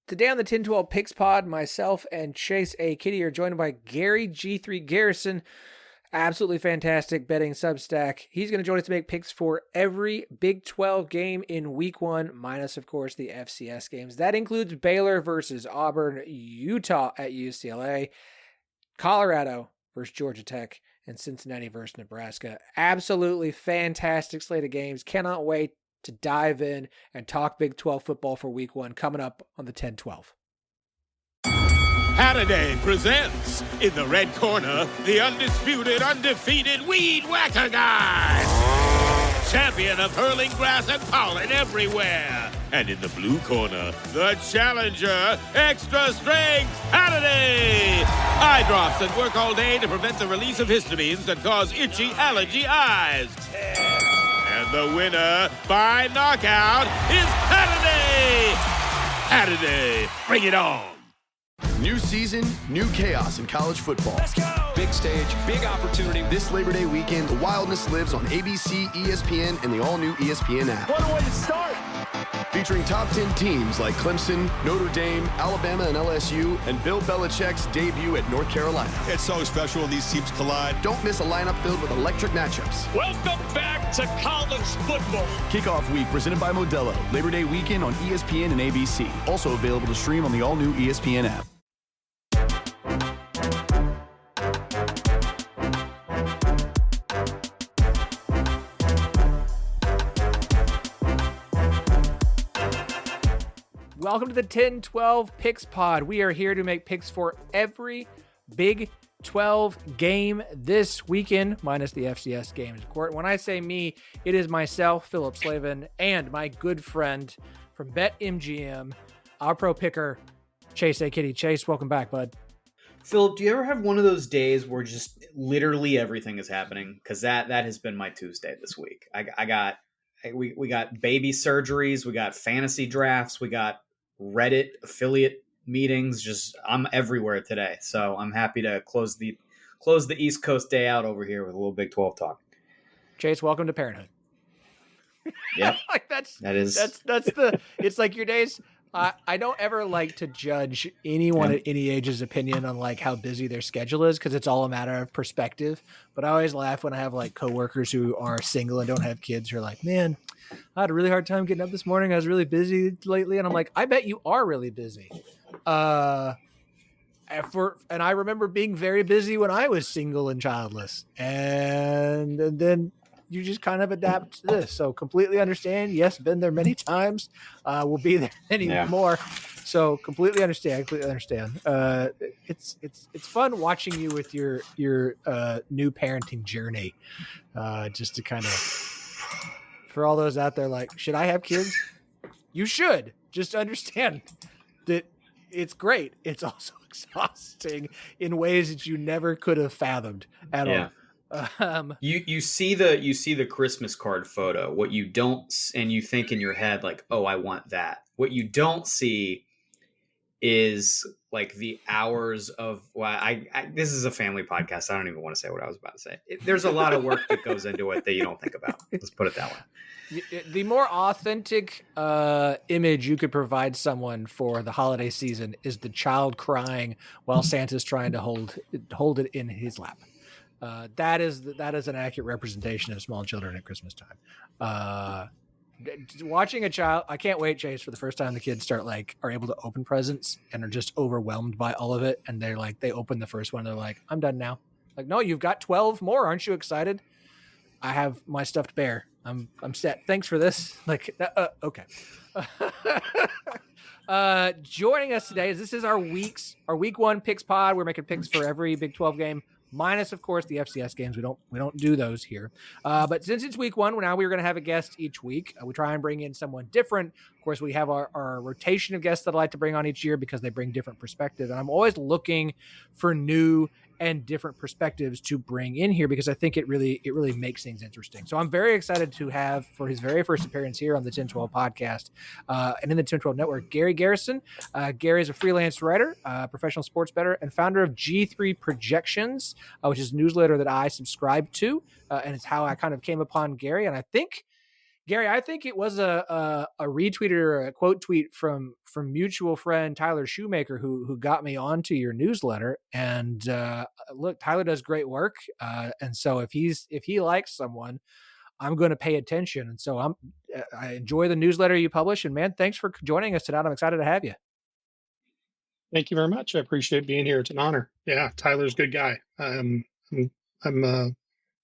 Today on the 1012 Picks Pod, myself and Chase A. Kiddy are joined by Gary G3 Garrison. Absolutely fantastic betting Substack. He's going to join us to make picks for every Big 12 game in Week 1, minus, of course, the FCS games. That includes Baylor versus Auburn, Utah at UCLA, Colorado versus Georgia Tech, and Cincinnati versus Nebraska. Absolutely fantastic slate of games. Cannot wait to dive in and talk Big 12 football for Week 1 coming up on the 1012. Halliday presents, in the red corner, the undisputed, undefeated Weed Whacker Guy. Champion of hurling grass and pollen everywhere. And in the blue corner, the challenger, extra strength Halliday. Eye drops that work all day to prevent the release of histamines that cause itchy allergy eyes. And the winner by knockout is Halliday. Halliday, bring it on. New season, new chaos in college football. Let's go! Big stage, big opportunity. This Labor Day weekend, the wildness lives on ABC, ESPN, and the all-new ESPN app. What a way to start! Featuring top 10 teams like Clemson, Notre Dame, Alabama, and LSU, and Bill Belichick's debut at North Carolina. It's so special when these teams collide. Don't miss a lineup filled with electric matchups. Welcome back to college football. Kickoff week presented by Modelo. Labor Day weekend on ESPN and ABC. Also available to stream on the all-new ESPN app. Welcome to the 1012 Picks Pod. We are here to make picks for every Big 12 game this weekend, minus the FCS games. When I say me, it is myself, Phillip, Slavin, and my good friend from BetMGM, our pro picker, Chase A. Kiddy. Chase, welcome back, bud. Phillip, do you ever have one of those days where just literally everything is happening? Because that has been my Tuesday this week. We got baby surgeries, we got fantasy drafts, we got Reddit affiliate meetings. Just I'm everywhere today, so I'm happy to close the East Coast day out over here with a little Big 12 talk. Chase, welcome to parenthood. Yep, like that's the. It's like your days. I don't ever like to judge anyone at any age's opinion on like how busy their schedule is, because it's all a matter of perspective. But I always laugh when I have like coworkers who are single and don't have kids who are like, man, I had a really hard time getting up this morning. I was really busy lately. And I'm like, I bet you are really busy. And I remember being very busy when I was single and childless. And then you just kind of adapt to this. So completely understand. Yes, been there many times. We'll be there anymore. So completely understand. It's fun watching you with your new parenting journey. Just to kind of, for all those out there like, should I have kids? You should. Just understand that it's great. It's also exhausting in ways that you never could have fathomed at all. You see the Christmas card photo. What you don't, and you think in your head like, oh, I want that. What you don't see is like the hours of, well, I this is a family podcast. I don't even want to say what I was about to say. There's a lot of work that goes into it that you don't think about. Let's put it that way. The more authentic image you could provide someone for the holiday season is the child crying while Santa's trying to hold it in his lap. That is an accurate representation of small children at Christmas time. Watching a child, I can't wait, Chase, for the first time the kids are able to open presents and are just overwhelmed by all of it. And they're like, they open the first one. They're like, I'm done now. Like, no, you've got 12 more. Aren't you excited? I have my stuffed bear. I'm set. Thanks for this. Like, okay. Joining us today is, this is our week 1 picks pod. We're making picks for every Big 12 game, minus, of course, the FCS games. We don't do those here. But since it's week 1, now we're going to have a guest each week. We try and bring in someone different. Of course, we have our rotation of guests that I like to bring on each year because they bring different perspectives. And I'm always looking for new and different perspectives to bring in here, because I think it really makes things interesting. So I'm very excited to have, for his very first appearance here on the 1012 podcast and in the 1012 network, Gary Garrison. Gary is a freelance writer, professional sports bettor, and founder of G3 Projections, which is a newsletter that I subscribe to. And it's how I kind of came upon Gary. And I think Gary, I think it was a retweet or a quote tweet from mutual friend Tyler Shoemaker who got me onto your newsletter. And look, Tyler does great work, and so if he likes someone, I'm going to pay attention. And so I enjoy the newsletter you publish. And man, thanks for joining us tonight. I'm excited to have you. Thank you very much. I appreciate being here. It's an honor. Yeah, Tyler's a good guy. I'm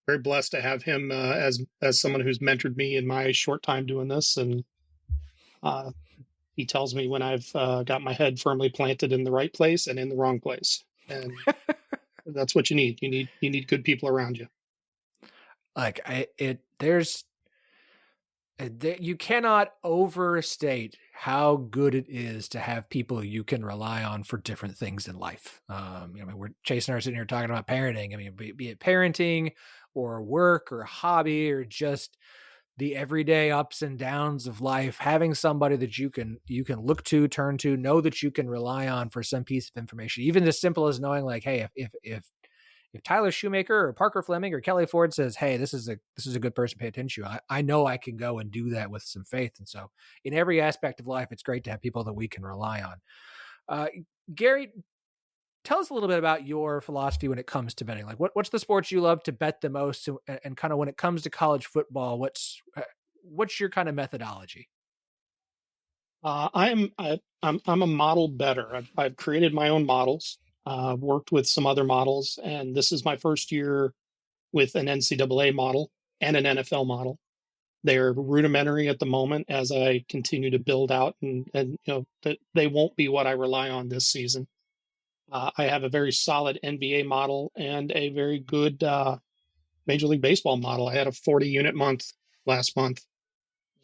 very blessed to have him as someone who's mentored me in my short time doing this, and he tells me when I've got my head firmly planted in the right place and in the wrong place, and that's what you need. You need good people around you. Like you cannot overstate how good it is to have people you can rely on for different things in life. We're Chase and I are sitting here talking about parenting. I mean, be it parenting or work or hobby or just the everyday ups and downs of life, having somebody that you can look to, turn to, know that you can rely on for some piece of information, even as simple as knowing like, hey, if Tyler Shoemaker or Parker Fleming or Kelly Ford says, hey, this is a good person to pay attention to, I know I can go and do that with some faith. And so in every aspect of life, it's great to have people that we can rely on. Gary, tell us a little bit about your philosophy when it comes to betting. Like what's the sports you love to bet the most, and kind of when it comes to college football, what's your kind of methodology? I'm a model bettor. I've created my own models. Worked with some other models, and this is my first year with an NCAA model and an NFL model. They're rudimentary at the moment as I continue to build out, and they won't be what I rely on this season. I have a very solid NBA model and a very good Major League Baseball model. I had a 40-unit month last month.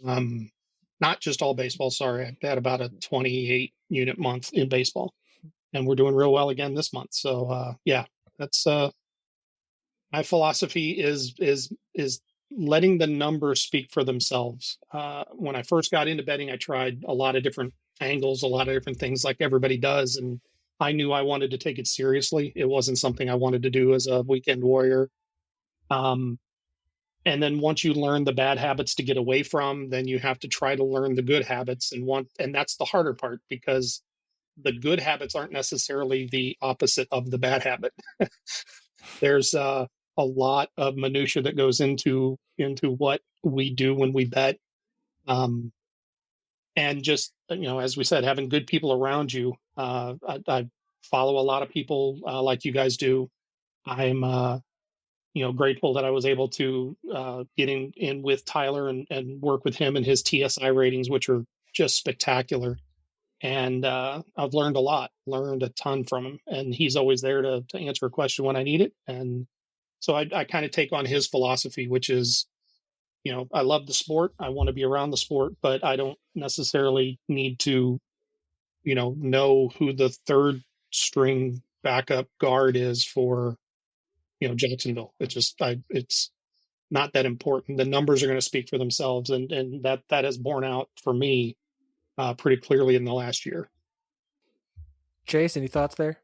Not just all baseball, sorry. I had about a 28-unit month in baseball. And we're doing real well again this month. So that's my philosophy is letting the numbers speak for themselves. When I first got into betting, I tried a lot of different angles, a lot of different things like everybody does. And I knew I wanted to take it seriously. It wasn't something I wanted to do as a weekend warrior. And then once you learn the bad habits to get away from, then you have to try to learn the good habits. And that's the harder part, because the good habits aren't necessarily the opposite of the bad habit. There's a lot of minutia that goes into what we do when we bet. And just, as we said, having good people around you. I follow a lot of people like you guys do. I'm, grateful that I was able to get in with Tyler and work with him and his TSI ratings, which are just spectacular. And I've learned a ton from him, and he's always there to answer a question when I need it. And so I kind of take on his philosophy, which is, I love the sport. I want to be around the sport, but I don't necessarily need to, know who the third string backup guard is for, Jacksonville. It's not that important. The numbers are going to speak for themselves. And that has borne out for me pretty clearly in the last year. Chase, any thoughts there?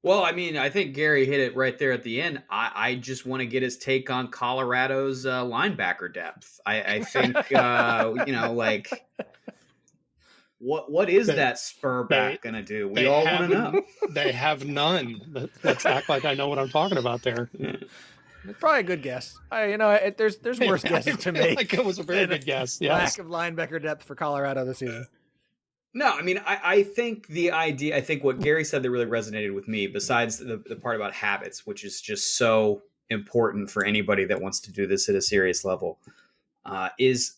Well, I mean, I think Gary hit it right there at the end. I just want to get his take on Colorado's linebacker depth. I think, what is that spur back going to do? We all want to know. They have none. Let's act like I know what I'm talking about there. It's probably a good guess. There's worse guesses to make. Like it was a very good guess. Lack Yes. of linebacker depth for Colorado this season. No, I mean, I think I think what Gary said that really resonated with me, besides the part about habits, which is just so important for anybody that wants to do this at a serious level, is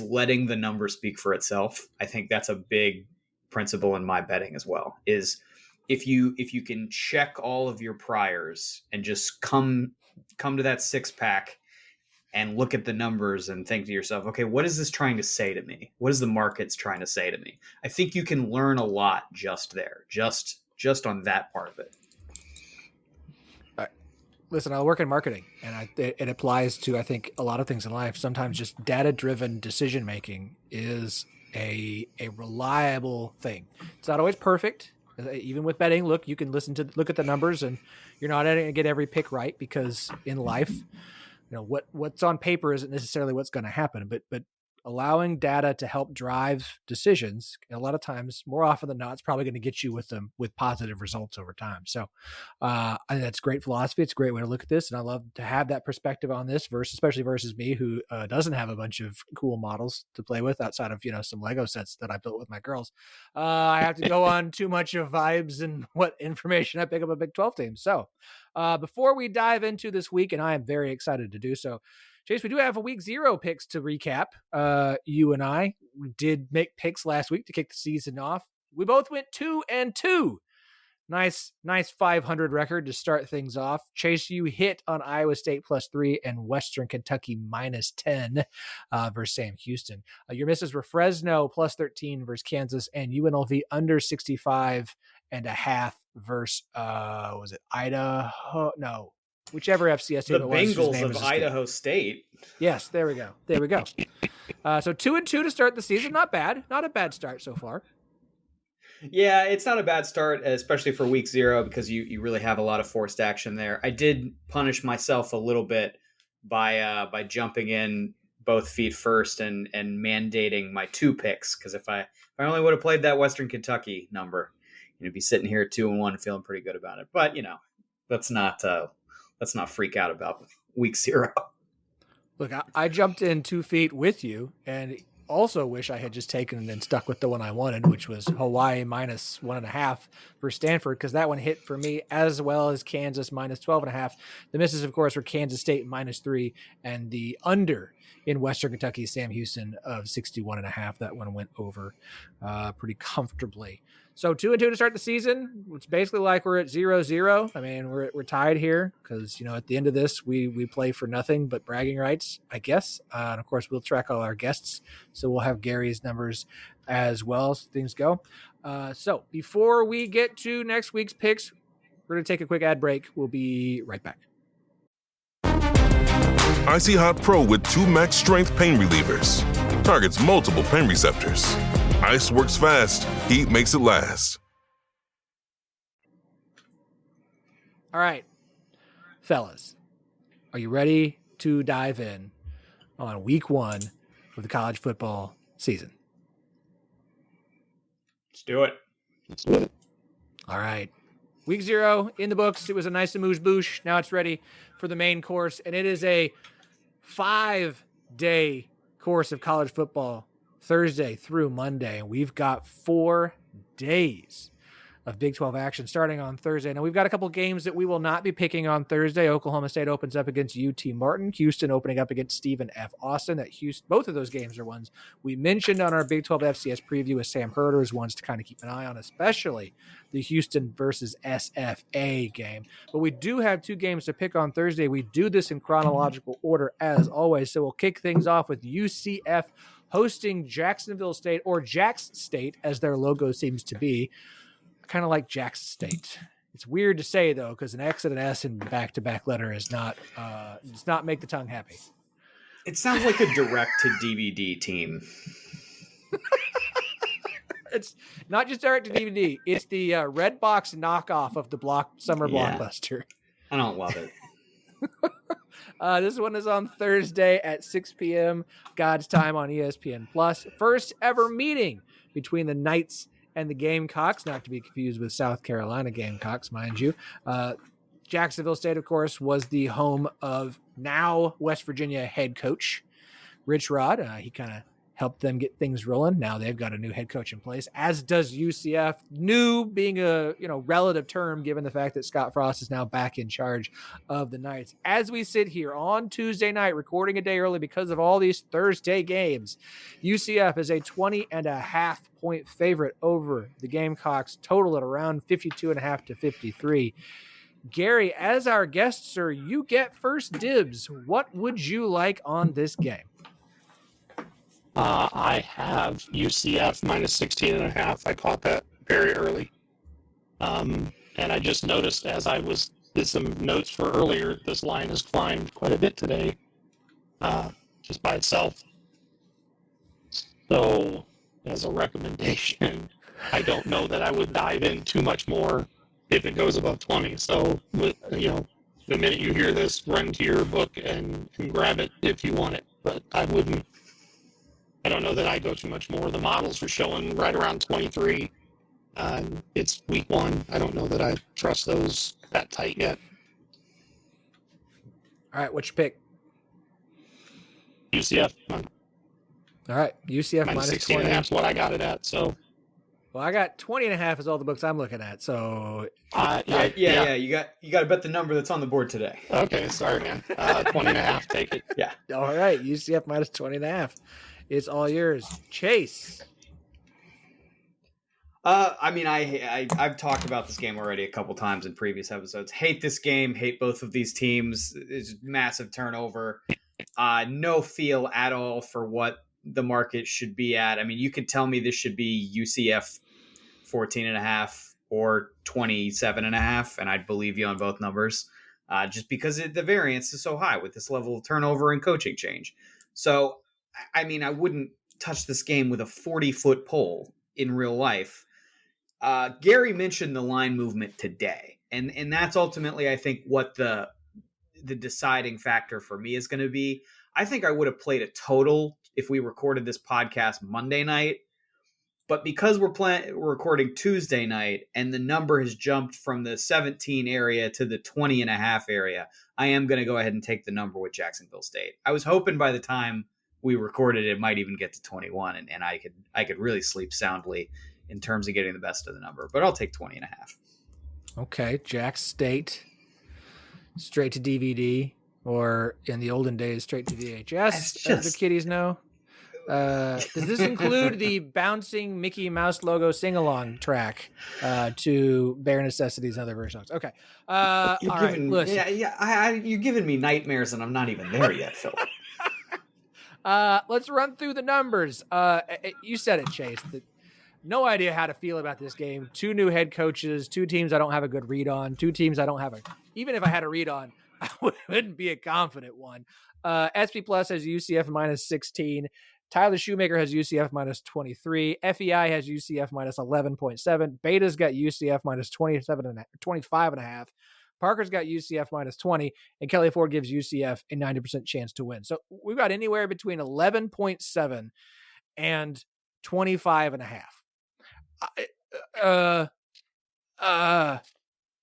letting the number speak for itself. I think that's a big principle in my betting as well, is if you can check all of your priors and just come to that 6-pack and look at the numbers and think to yourself, okay, what is this trying to say to me? What is the market's trying to say to me? I think you can learn a lot just there, just on that part of it. Listen, I work in marketing, and it applies to, I think, a lot of things in life. Sometimes just data-driven decision-making is a reliable thing. It's not always perfect. Even with betting, look at the numbers, and you're not going to get every pick right, because in life, what's on paper isn't necessarily what's going to happen, but allowing data to help drive decisions, a lot of times, more often than not, it's probably going to get you with positive results over time. So I think that's great philosophy. It's a great way to look at this. And I love to have that perspective on this especially versus me, who doesn't have a bunch of cool models to play with outside of, some Lego sets that I built with my girls. I have to go on too much of vibes and what information I pick up a Big 12 team. So before we dive into this week, and I am very excited to do so, Chase, we do have a week 0 picks to recap. You and I did make picks last week to kick the season off. We both went 2-2. Nice 500 record to start things off. Chase, you hit on Iowa State +3 and Western Kentucky -10 versus Sam Houston. Your misses were Fresno +13 versus Kansas and UNLV under 65.5 versus was it Idaho? No. Whichever FCS team the it was. Bengals of Idaho State. Yes, there we go. So 2-2 to start the season. Not bad. Not a bad start so far. Yeah, it's not a bad start, especially for week 0, because you really have a lot of forced action there. I did punish myself a little bit by jumping in both feet first and mandating my 2 picks, because if I only would have played that Western Kentucky number, you'd be sitting here at 2-1 feeling pretty good about it. But let's not freak out about week 0. Look, I jumped in 2 feet with you, and also wish I had just taken and stuck with the one I wanted, which was Hawaii -1.5 for Stanford, because that one hit for me, as well as Kansas -12.5. The misses, of course, were Kansas State -3 and the under in Western Kentucky, Sam Houston of 61.5. That one went over pretty comfortably. So 2-2 to start the season. It's basically like we're at 0-0. I mean, we're tied here because, at the end of this, we play for nothing but bragging rights, I guess. And of course, we'll track all our guests. So we'll have Gary's numbers as well as things go. So before we get to next week's picks, we're going to take a quick ad break. We'll be right back. Icy Hot Pro with 2 max strength pain relievers. Targets multiple pain receptors. Ice works fast. Heat makes it last. All right, fellas, are you ready to dive in on week 1 of the college football season? Let's do it. All right. Week 0 in the books. It was a nice amuse-bouche. Now it's ready for the main course, and it is a 5-day course of college football, Thursday through Monday. We've got 4 days of Big 12 action starting on Thursday. Now, we've got a couple games that we will not be picking on Thursday. Oklahoma State opens up against UT Martin. Houston opening up against Stephen F. Austin. Both of those games are ones we mentioned on our Big 12 FCS preview with Sam Herder as ones to kind of keep an eye on, especially the Houston versus SFA game. But we do have 2 games to pick on Thursday. We do this in chronological order as always. So we'll kick things off with UCF hosting Jacksonville State, or Jax State as their logo seems to be. Kind of like Jax State. It's weird to say though, because an X and an S in back-to-back letter is does not make the tongue happy. It sounds like a direct-to-DVD team. It's not just direct-to-DVD. It's the Redbox knockoff of the summer blockbuster. I don't love it. This one is on Thursday at 6 p.m. God's time on ESPN+. First ever meeting between the Knights and the Gamecocks, not to be confused with South Carolina Gamecocks, mind you. Jacksonville State, of course, was the home of now West Virginia head coach Rich Rod. He kind of helped them get things rolling. Now they've got a new head coach in place, as does UCF. New being a relative term, given the fact that Scott Frost is now back in charge of the Knights. As we sit here on Tuesday night, recording a day early because of all these Thursday games, UCF is a 20.5 point favorite over the Gamecocks, total at around 52.5 to 53. Gary, as our guest, sir, you get first dibs. What would you like on this game? I have UCF -16.5. I caught that very early. And I just noticed as I did some notes for earlier, this line has climbed quite a bit today, just by itself. So as a recommendation, I don't know that I would dive in too much more if it goes above 20. So, the minute you hear this, run to your book and grab it if you want it. But I don't know that I go too much more. The models are showing right around 23. It's week 1. I don't know that I trust those that tight yet. All right, what's your pick? UCF. All right, UCF minus 16 20. That's what I got it at. So, well, I got 20.5 is all the books I'm looking at. So, yeah. You got to bet the number that's on the board today. Okay, sorry, man. 20.5, take it. Yeah. All right, UCF minus 20.5. It's all yours, Chase. I mean, I've talked about this game already a couple times in previous episodes. Hate this game. Hate both of these teams. It's massive turnover. No feel at all for what the market should be at. I mean, you could tell me this should be UCF 14.5 or 27.5, and I'd believe you on both numbers, just because the variance is so high with this level of turnover and coaching change. So, I mean, I wouldn't touch this game with a 40-foot pole in real life. Gary mentioned the line movement today, and that's ultimately, I think, what the deciding factor for me is going to be. I think I would have played a total if we recorded this podcast Monday night, but because we're recording Tuesday night and the number has jumped from the 17 area to the 20.5 area, I am going to go ahead and take the number with Jacksonville State. I was hoping by the time we recorded it might even get to 21, and I could really sleep soundly in terms of getting the best of the number, but I'll take 20.5. Okay, Jax State, straight to DVD, or in the olden days, straight to VHS, as the kiddies know. Does this include the bouncing Mickey Mouse logo sing-along track to Bare Necessities and other versions? Okay. All right, listen. You're giving me nightmares, and I'm not even there yet, Phillip. Let's run through the numbers. You said it, Chase. No idea how to feel about this game. 2 new head coaches, 2 teams I don't have a good read on, 2 teams I don't have even if I had a read on, I wouldn't be a confident one. SP Plus has UCF minus 16. Tyler Shoemaker has UCF minus 23. FEI has UCF minus 11.7. Beta's got UCF minus 25.5. Parker's got UCF minus 20, and Kelly Ford gives UCF a 90% chance to win. So we've got anywhere between 11.7 and 25.5.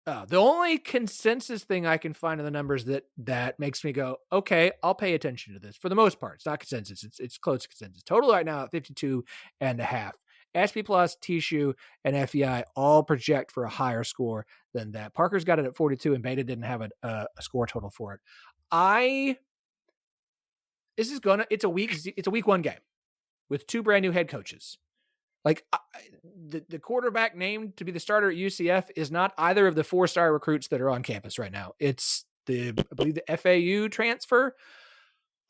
The only consensus thing I can find in the numbers that makes me go, okay, I'll pay attention to this. For the most part, it's not consensus. It's close to consensus. Total right now at 52.5. SP Plus, T-Shoe, and FEI all project for a higher score than that. Parker's got it at 42, and Beta didn't have a score total for it. It's a week 1 game with 2 brand new head coaches. Like the quarterback named to be the starter at UCF is not either of the 4-star recruits that are on campus right now. It's I believe the FAU transfer.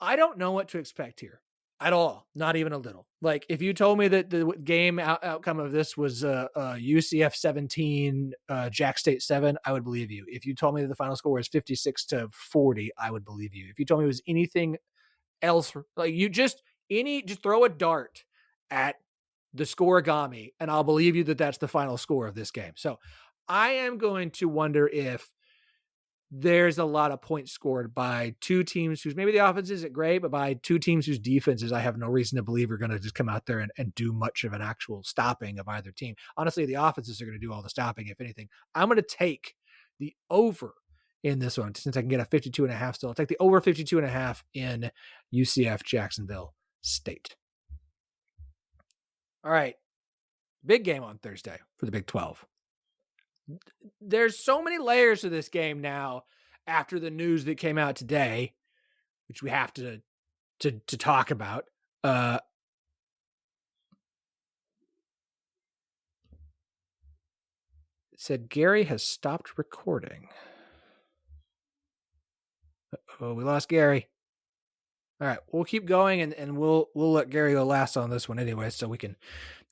I don't know what to expect here at all. Not even a little. Like if you told me that the game outcome of this was UCF 17, Jax State 7, I would believe you. If you told me that the final score was 56-40, I would believe you. If you told me it was anything else, like you just throw a dart at the scoregami, and I'll believe you that that's the final score of this game. So I am going to wonder if there's a lot of points scored by 2 teams whose maybe the offense isn't great, but by 2 teams whose defenses I have no reason to believe are going to just come out there and do much of an actual stopping of either team. Honestly, the offenses are going to do all the stopping, if anything. I'm going to take the over in this one, since I can get a 52.5 still. I'll take the over 52.5 in UCF Jacksonville State. All right. Big game on Thursday for the Big 12. There's so many layers to this game now after the news that came out today, which we have to talk about. It said Gary has stopped recording. Oh, we lost Gary. All right, we'll keep going, and we'll let Gary go last on this one anyway, so we can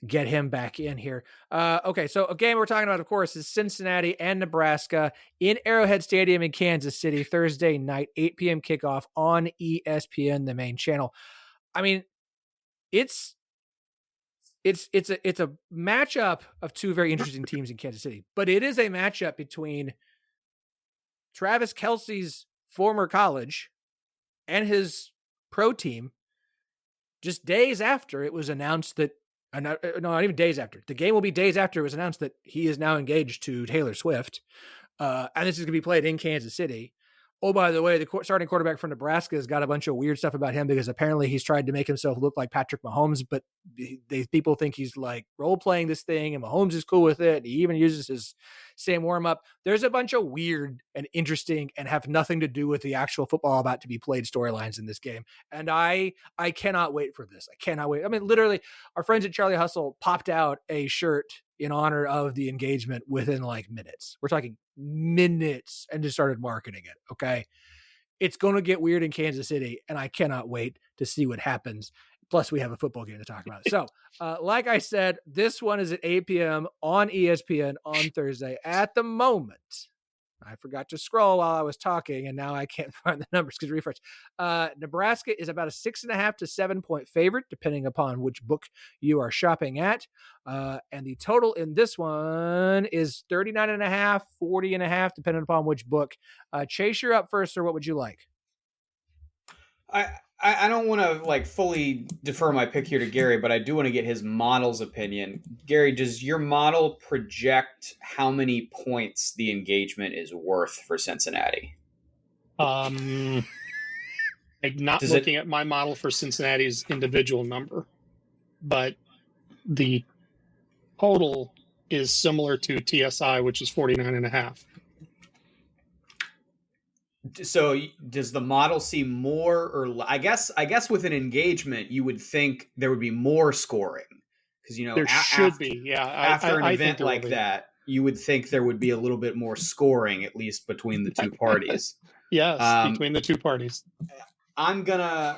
get him back in here. Okay, so a game we're talking about, of course, is Cincinnati and Nebraska in Arrowhead Stadium in Kansas City, Thursday night, 8 p.m. kickoff on ESPN, the main channel. I mean, it's a matchup of 2 very interesting teams in Kansas City, but it is a matchup between Travis Kelce's former college and his pro team, just days after it was announced that, no, not even days after. The game will be days after it was announced that he is now engaged to Taylor Swift. And this is going to be played in Kansas City. Oh, by the way, the starting quarterback from Nebraska has got a bunch of weird stuff about him because apparently he's tried to make himself look like Patrick Mahomes, but people think he's like role playing this thing and Mahomes is cool with it. He even uses his same warm up. There's a bunch of weird and interesting and have nothing to do with the actual football about to be played storylines in this game. And I cannot wait for this. I cannot wait. I mean, literally our friends at Charlie Hustle popped out a shirt in honor of the engagement within like minutes. We're talking minutes, and just started marketing it. Okay. It's going to get weird in Kansas City, and I cannot wait to see what happens. Plus we have a football game to talk about. So like I said, this one is at 8 p.m. on ESPN on Thursday. At the moment, I forgot to scroll while I was talking, and now I can't find the numbers because refresh. Nebraska is about a 6.5 to 7 point favorite, depending upon which book you are shopping at. And the total in this one is 39.5, 40.5, depending upon which book. Chase, you're up first, or what would you like? I don't want to like fully defer my pick here to Gary, but I do want to get his model's opinion. Gary, does your model project how many points the engagement is worth for Cincinnati? I'm not looking at my model for Cincinnati's individual number, but the total is similar to TSI, which is 49.5. So does the model see more or I guess with an engagement, you would think there would be more scoring because, you know, there should be. Yeah. After an event like that, you would think there would be a little bit more scoring, at least between the two parties. Yes. Between the two parties. I'm gonna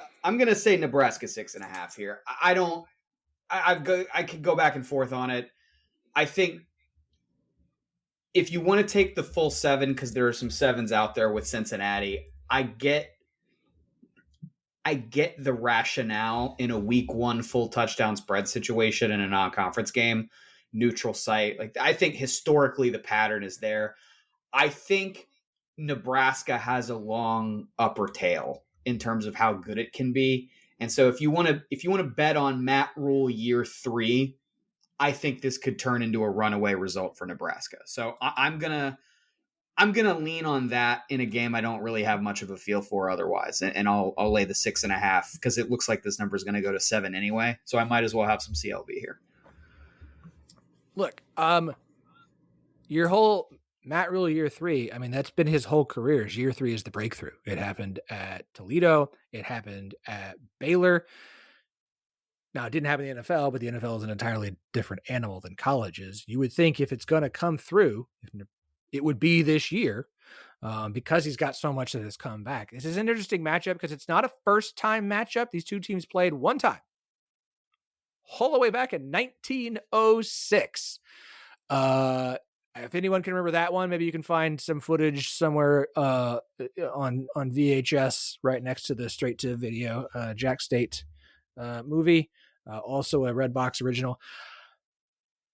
say Nebraska 6.5 here. I could go back and forth on it. I think if you want to take the full 7, because there are some 7s out there with Cincinnati, I get the rationale in a week 1 full touchdown spread situation in a non-conference game, neutral site. Like, I think historically the pattern is there. I think Nebraska has a long upper tail in terms of how good it can be. And so if you want to bet on Matt Rule year 3, I think this could turn into a runaway result for Nebraska. So I'm gonna lean on that in a game I don't really have much of a feel for otherwise, and I'll lay the 6.5 because it looks like this number is going to go to 7 anyway. So I might as well have some CLB here. Look, your whole Matt Rule year 3, I mean, that's been his whole career. Year 3 is the breakthrough. It happened at Toledo. It happened at Baylor. Now, it didn't happen in the NFL, but the NFL is an entirely different animal than colleges. You would think if it's going to come through, it would be this year because he's got so much that has come back. This is an interesting matchup because it's not a first-time matchup. These two teams played one time, all the way back in 1906. If anyone can remember that one, maybe you can find some footage somewhere on VHS right next to the straight-to-video Jax State movie. Also a Redbox original.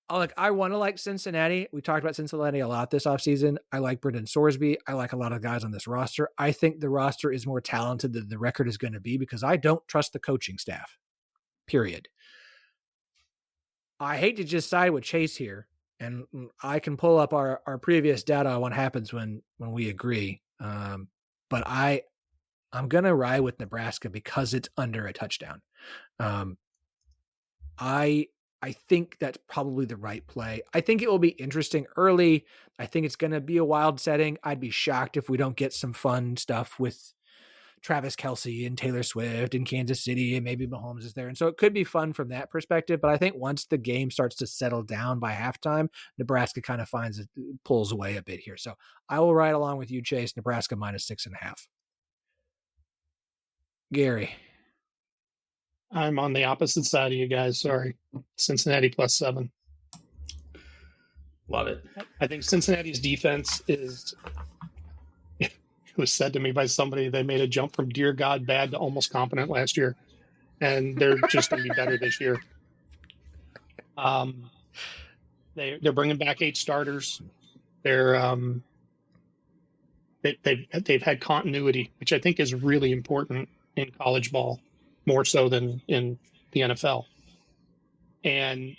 I want to like Cincinnati. We talked about Cincinnati a lot this offseason. I like Brendan Sorsby. I like a lot of guys on this roster. I think the roster is more talented than the record is going to be because I don't trust the coaching staff, period. I hate to just side with Chase here, and I can pull up our previous data on what happens when we agree. But I'm going to ride with Nebraska because it's under a touchdown. I think that's probably the right play. I think it will be interesting early. I think it's going to be a wild setting. I'd be shocked if we don't get some fun stuff with Travis Kelce and Taylor Swift in Kansas City, and maybe Mahomes is there. And so it could be fun from that perspective. But I think once the game starts to settle down by halftime, Nebraska kind of pulls away a bit here. So I will ride along with you, Chase. Nebraska minus 6.5. Gary. I'm on the opposite side of you guys. Sorry. Cincinnati plus 7. Love it. I think Cincinnati's defense is, it was said to me by somebody, they made a jump from dear God bad to almost competent last year. And they're just going to be better this year. They're bringing back 8 starters. They're They've had continuity, which I think is really important in college ball, more so than in the NFL. And,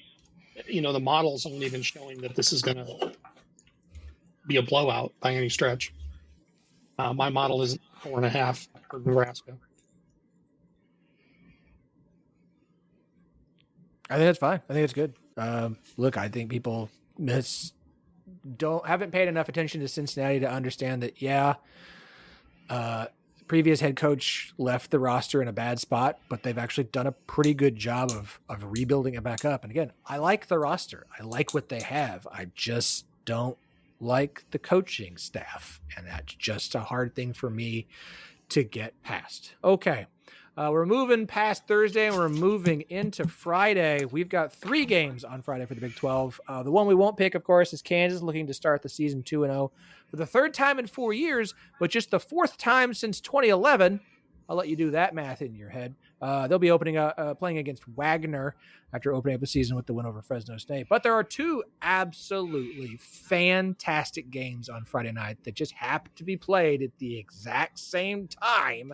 the model's only been showing that this is going to be a blowout by any stretch. My model is 4.5 for Nebraska. I think that's fine. I think it's good. Look, I think people haven't paid enough attention to Cincinnati to understand that, previous head coach left the roster in a bad spot, but they've actually done a pretty good job of rebuilding it back up. And again, I like the roster. I like what they have. I just don't like the coaching staff. And that's just a hard thing for me to get past. Okay. We're moving past Thursday and we're moving into Friday. We've got 3 games on Friday for the Big 12. The one we won't pick, of course, is Kansas, looking to start the season 2-0 for the 3rd time in 4 years, but just the 4th time since 2011. I'll let you do that math in your head. They'll be playing against Wagner after opening up the season with the win over Fresno State. But there are 2 absolutely fantastic games on Friday night that just happen to be played at the exact same time.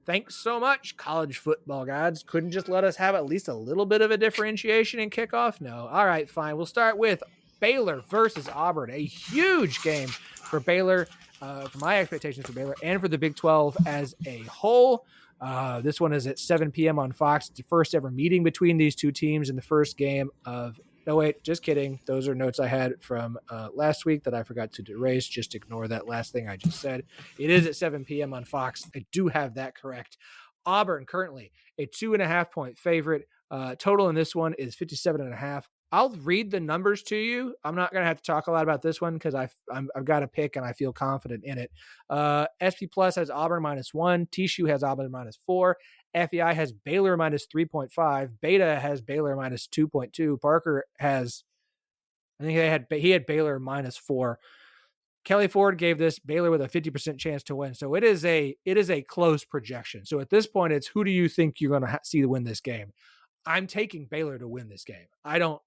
Thanks so much, college football gods. Couldn't just let us have at least a little bit of a differentiation in kickoff? No. All right, fine. We'll start with Baylor versus Auburn. A huge game for Baylor, for my expectations for Baylor, and for the Big 12 as a whole. This one is at 7 p.m. on Fox. It's the first ever meeting between these 2 teams in the first game of – no, wait, just kidding. Those are notes I had from last week that I forgot to erase. Just ignore that last thing I just said. It is at 7 p.m. on Fox. I do have that correct. Auburn currently a 2.5-point favorite. Total in this one is 57.5. I'll read the numbers to you. I'm not going to have to talk a lot about this one because I've got a pick and I feel confident in it. SP Plus has Auburn -1. TSU has Auburn -4. FEI has Baylor -3.5. Beta has Baylor -2.2. Parker has, I think he had Baylor -4. Kelly Ford gave this Baylor with a 50% chance to win. So it is a close projection. So at this point, it's who do you think you're going to see to win this game? I'm taking Baylor to win this game. I don't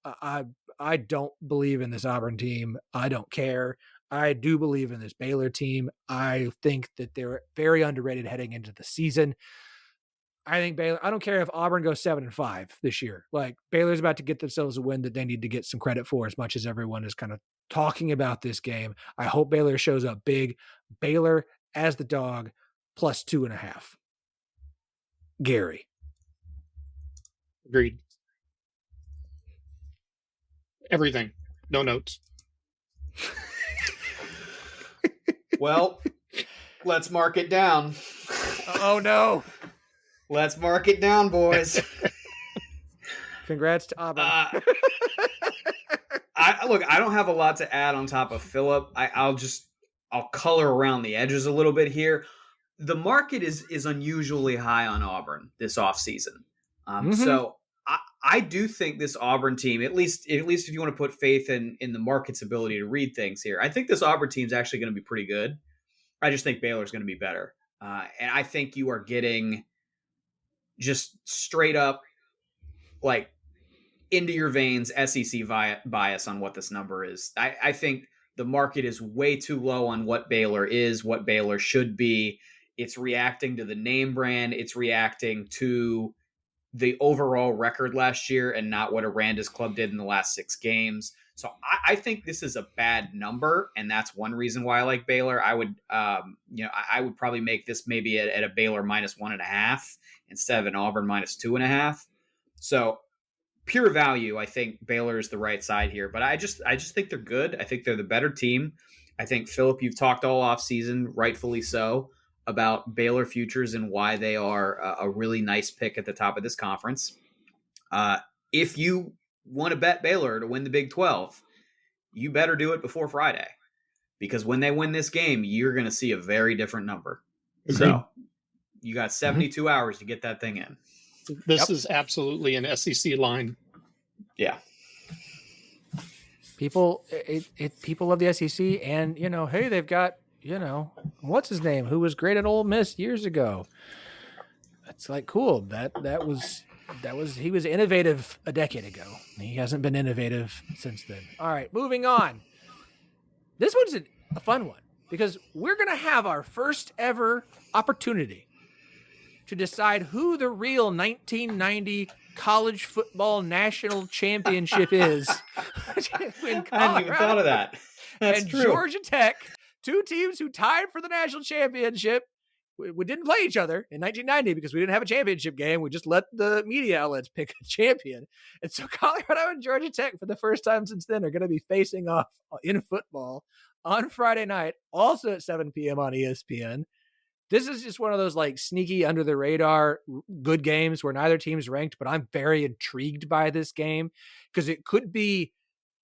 believe in this Auburn team. I don't care. I do believe in this Baylor team. I think that they're very underrated heading into the season. I think Baylor, I don't care if Auburn goes 7-5 this year. Like, Baylor's about to get themselves a win that they need to get some credit for, as much as everyone is kind of talking about this game. I hope Baylor shows up big. Baylor as the dog +2.5. Gary. Agreed. Everything. No notes. Well, let's mark it down. Oh, no. Let's mark it down, boys. Congrats to Auburn. I don't have a lot to add on top of Phillip. I'll color around the edges a little bit here. The market is unusually high on Auburn this offseason. So I do think this Auburn team, at least if you want to put faith in the market's ability to read things here, I think this Auburn team is actually going to be pretty good. I just think Baylor's going to be better. And I think you are getting just straight up, like, into your veins SEC bias on what this number is. I think the market is way too low on what Baylor is, what Baylor should be. It's reacting to the name brand. It's reacting to the overall record last year and not what Aranda's club did in the last 6 games. So I think this is a bad number, and that's one reason why I like Baylor. I would, I would probably make this maybe at a Baylor -1.5 instead of an Auburn -2.5. So pure value, I think Baylor is the right side here, but I just think they're good. I think they're the better team. I think, Phillip, you've talked all off season, rightfully so, about Baylor futures and why they are a really nice pick at the top of this conference. If you want to bet Baylor to win the Big 12, you better do it before Friday, because when they win this game, you're going to see a very different number. Agreed. So you got 72 hours to get that thing in. This is absolutely an SEC line. Yeah. People love the SEC, and, hey, they've got, what's his name, who was great at Ole Miss years ago. It's like, cool. He was innovative a decade ago. He hasn't been innovative since then. All right, moving on. This one's a fun one. because we're going to have our first ever opportunity to decide who the real 1990 college football national championship is. I hadn't even thought of that. That's and true. Georgia Tech, two teams who tied for the national championship. We didn't play each other in 1990 because we didn't have a championship game. We just let the media outlets pick a champion. And so Colorado and Georgia Tech, for the first time since then, are going to be facing off in football on Friday night, also at 7 p.m. on ESPN. This is just one of those like sneaky under the radar good games where neither team's ranked, but I'm very intrigued by this game because it could be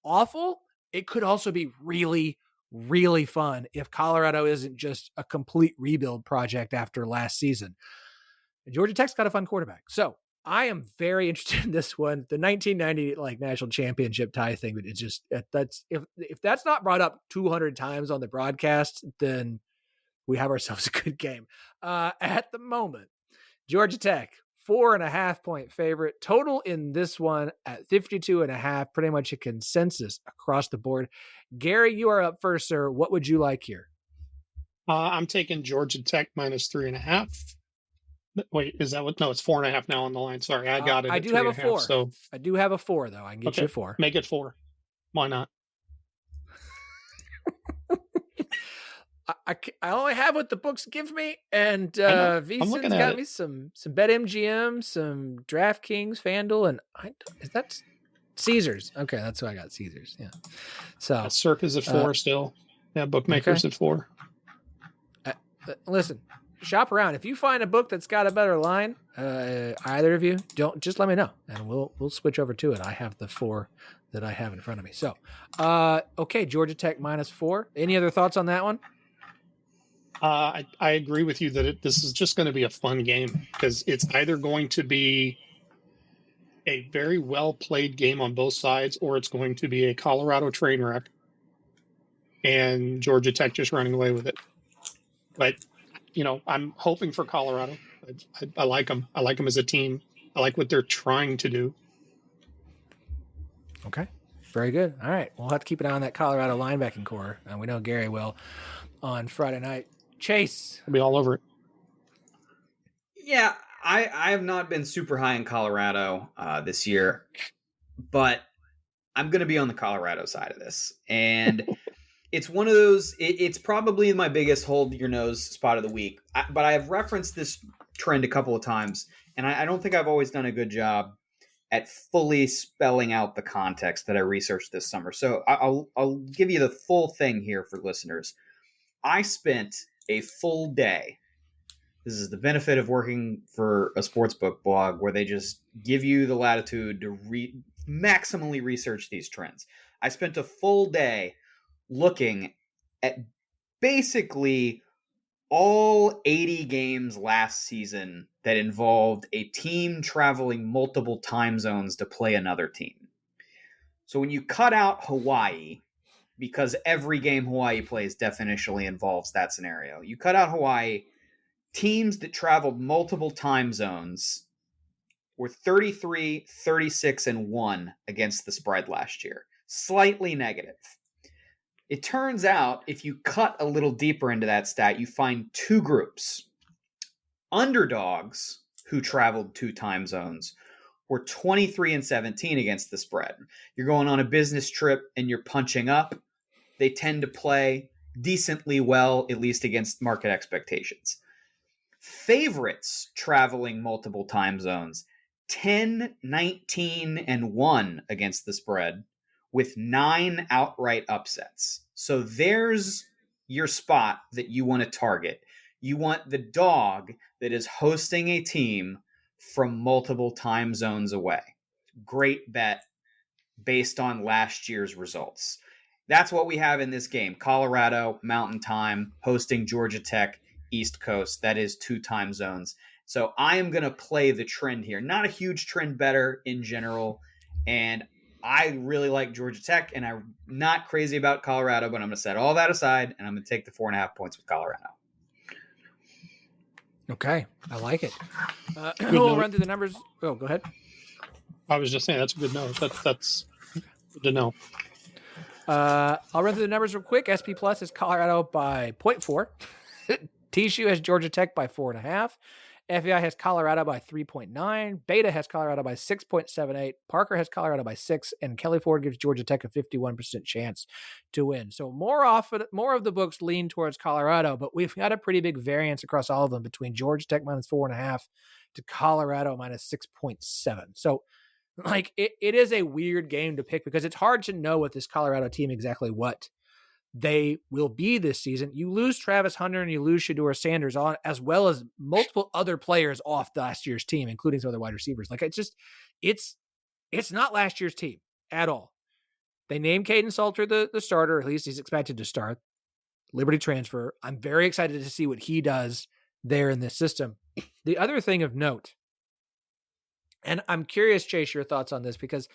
awful. It could also be really, really fun if Colorado isn't just a complete rebuild project after last season. And Georgia Tech's got a fun quarterback. So I am very interested in this one. The 1990 like national championship tie thing, but it's just, that's, if that's not brought up 200 times on the broadcast, then we have ourselves a good game. At the moment, Georgia Tech, 4.5 point favorite. Total in this one at 52.5, pretty much a consensus across the board. Gary, you are up first, sir. What would you like here? I'm taking Georgia Tech minus 3.5. Wait, is that what? No, it's 4.5 now on the line. Sorry, I got it. I do have a 4. So I do have a 4, though. I can get you a 4. Make it 4. Why not? I only have what the books give me, and Veason's got me some BetMGM, some DraftKings, FanDuel, and is that Caesars? Okay, that's who I got, Caesars. Yeah. So Circa's at 4 still. Yeah, bookmakers at 4. Listen, shop around. If you find a book that's got a better line, either of you, don't just let me know, and we'll switch over to it. I have the 4 that I have in front of me. So, okay, Georgia Tech minus 4. Any other thoughts on that one? I agree with you that this is just going to be a fun game because it's either going to be a very well played game on both sides or it's going to be a Colorado train wreck and Georgia Tech just running away with it. But, I'm hoping for Colorado. I like them. I like them as a team. I like what they're trying to do. Okay. Very good. All right. We'll have to keep an eye on that Colorado linebacking core. And we know Gary will on Friday night. Chase. I'll be all over it. Yeah, I have not been super high in Colorado this year, but I'm going to be on the Colorado side of this. And it's one of those, it's probably my biggest hold your nose spot of the week. But I have referenced this trend a couple of times, and I don't think I've always done a good job at fully spelling out the context that I researched this summer. So I'll give you the full thing here for listeners. I spent a full day. This is the benefit of working for a sportsbook blog where they just give you the latitude to maximally research these trends. I spent a full day looking at basically all 80 games last season that involved a team traveling multiple time zones to play another team. So when you cut out Hawaii, because every game Hawaii plays definitionally involves that scenario. You cut out Hawaii, teams that traveled multiple time zones were 33, 36, and 1 against the spread last year. Slightly negative. It turns out, if you cut a little deeper into that stat, you find 2 groups. Underdogs, who traveled 2 time zones, were 23 and 17 against the spread. You're going on a business trip and you're punching up. They tend to play decently well, at least against market expectations. Favorites traveling multiple time zones, 10, 19, and 1 against the spread with 9 outright upsets. So there's your spot that you want to target. You want the dog that is hosting a team from multiple time zones away. Great bet based on last year's results. That's what we have in this game. Colorado, Mountain Time, hosting Georgia Tech, East Coast. That is 2 time zones. So I am going to play the trend here. Not a huge trend better in general. And I really like Georgia Tech, and I'm not crazy about Colorado, but I'm going to set all that aside, and I'm going to take the 4.5 points with Colorado. Okay. I like it. We'll run through the numbers. Oh, go ahead. I was just saying, that's a good note. That's good to know. I'll run through the numbers real quick. SP Plus is Colorado by 0.4. TSU has Georgia Tech by 4.5. FEI has Colorado by 3.9. Beta has Colorado by 6.78. Parker has Colorado by 6. And Kelly Ford gives Georgia Tech a 51% chance to win. So more of the books lean towards Colorado, but we've got a pretty big variance across all of them between Georgia Tech minus 4.5 to Colorado minus 6.7. So like it is a weird game to pick because it's hard to know with this Colorado team exactly what they will be this season. You lose Travis Hunter and you lose Shedeur Sanders on, as well as multiple other players off last year's team, including some of the wide receivers. Like it's not last year's team at all. They named Caden Salter the starter, at least he's expected to start. Liberty transfer. I'm very excited to see what he does there in this system. The other thing of note, and I'm curious, Chase, your thoughts on this, because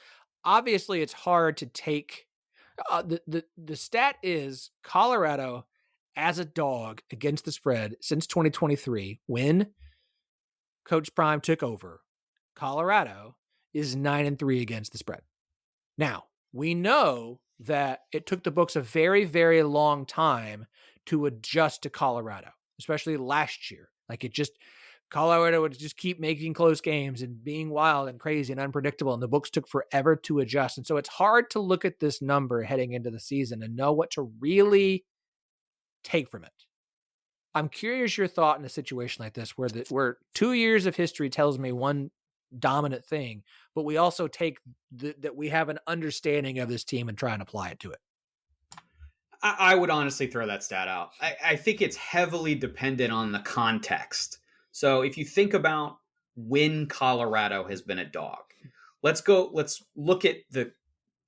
obviously it's hard to take the stat is Colorado as a dog against the spread since 2023, when Coach Prime took over. Colorado is 9-3 against the spread. Now, we know that it took the books a very, very long time to adjust to Colorado, especially last year. Like Colorado would just keep making close games and being wild and crazy and unpredictable, and the books took forever to adjust. And so it's hard to look at this number heading into the season and know what to really take from it. I'm curious your thought in a situation like this, where 2 years of history tells me one dominant thing, but we also take that we have an understanding of this team and try and apply it to it. I would honestly throw that stat out. I think it's heavily dependent on the context. So if you think about when Colorado has been a dog, let's look at the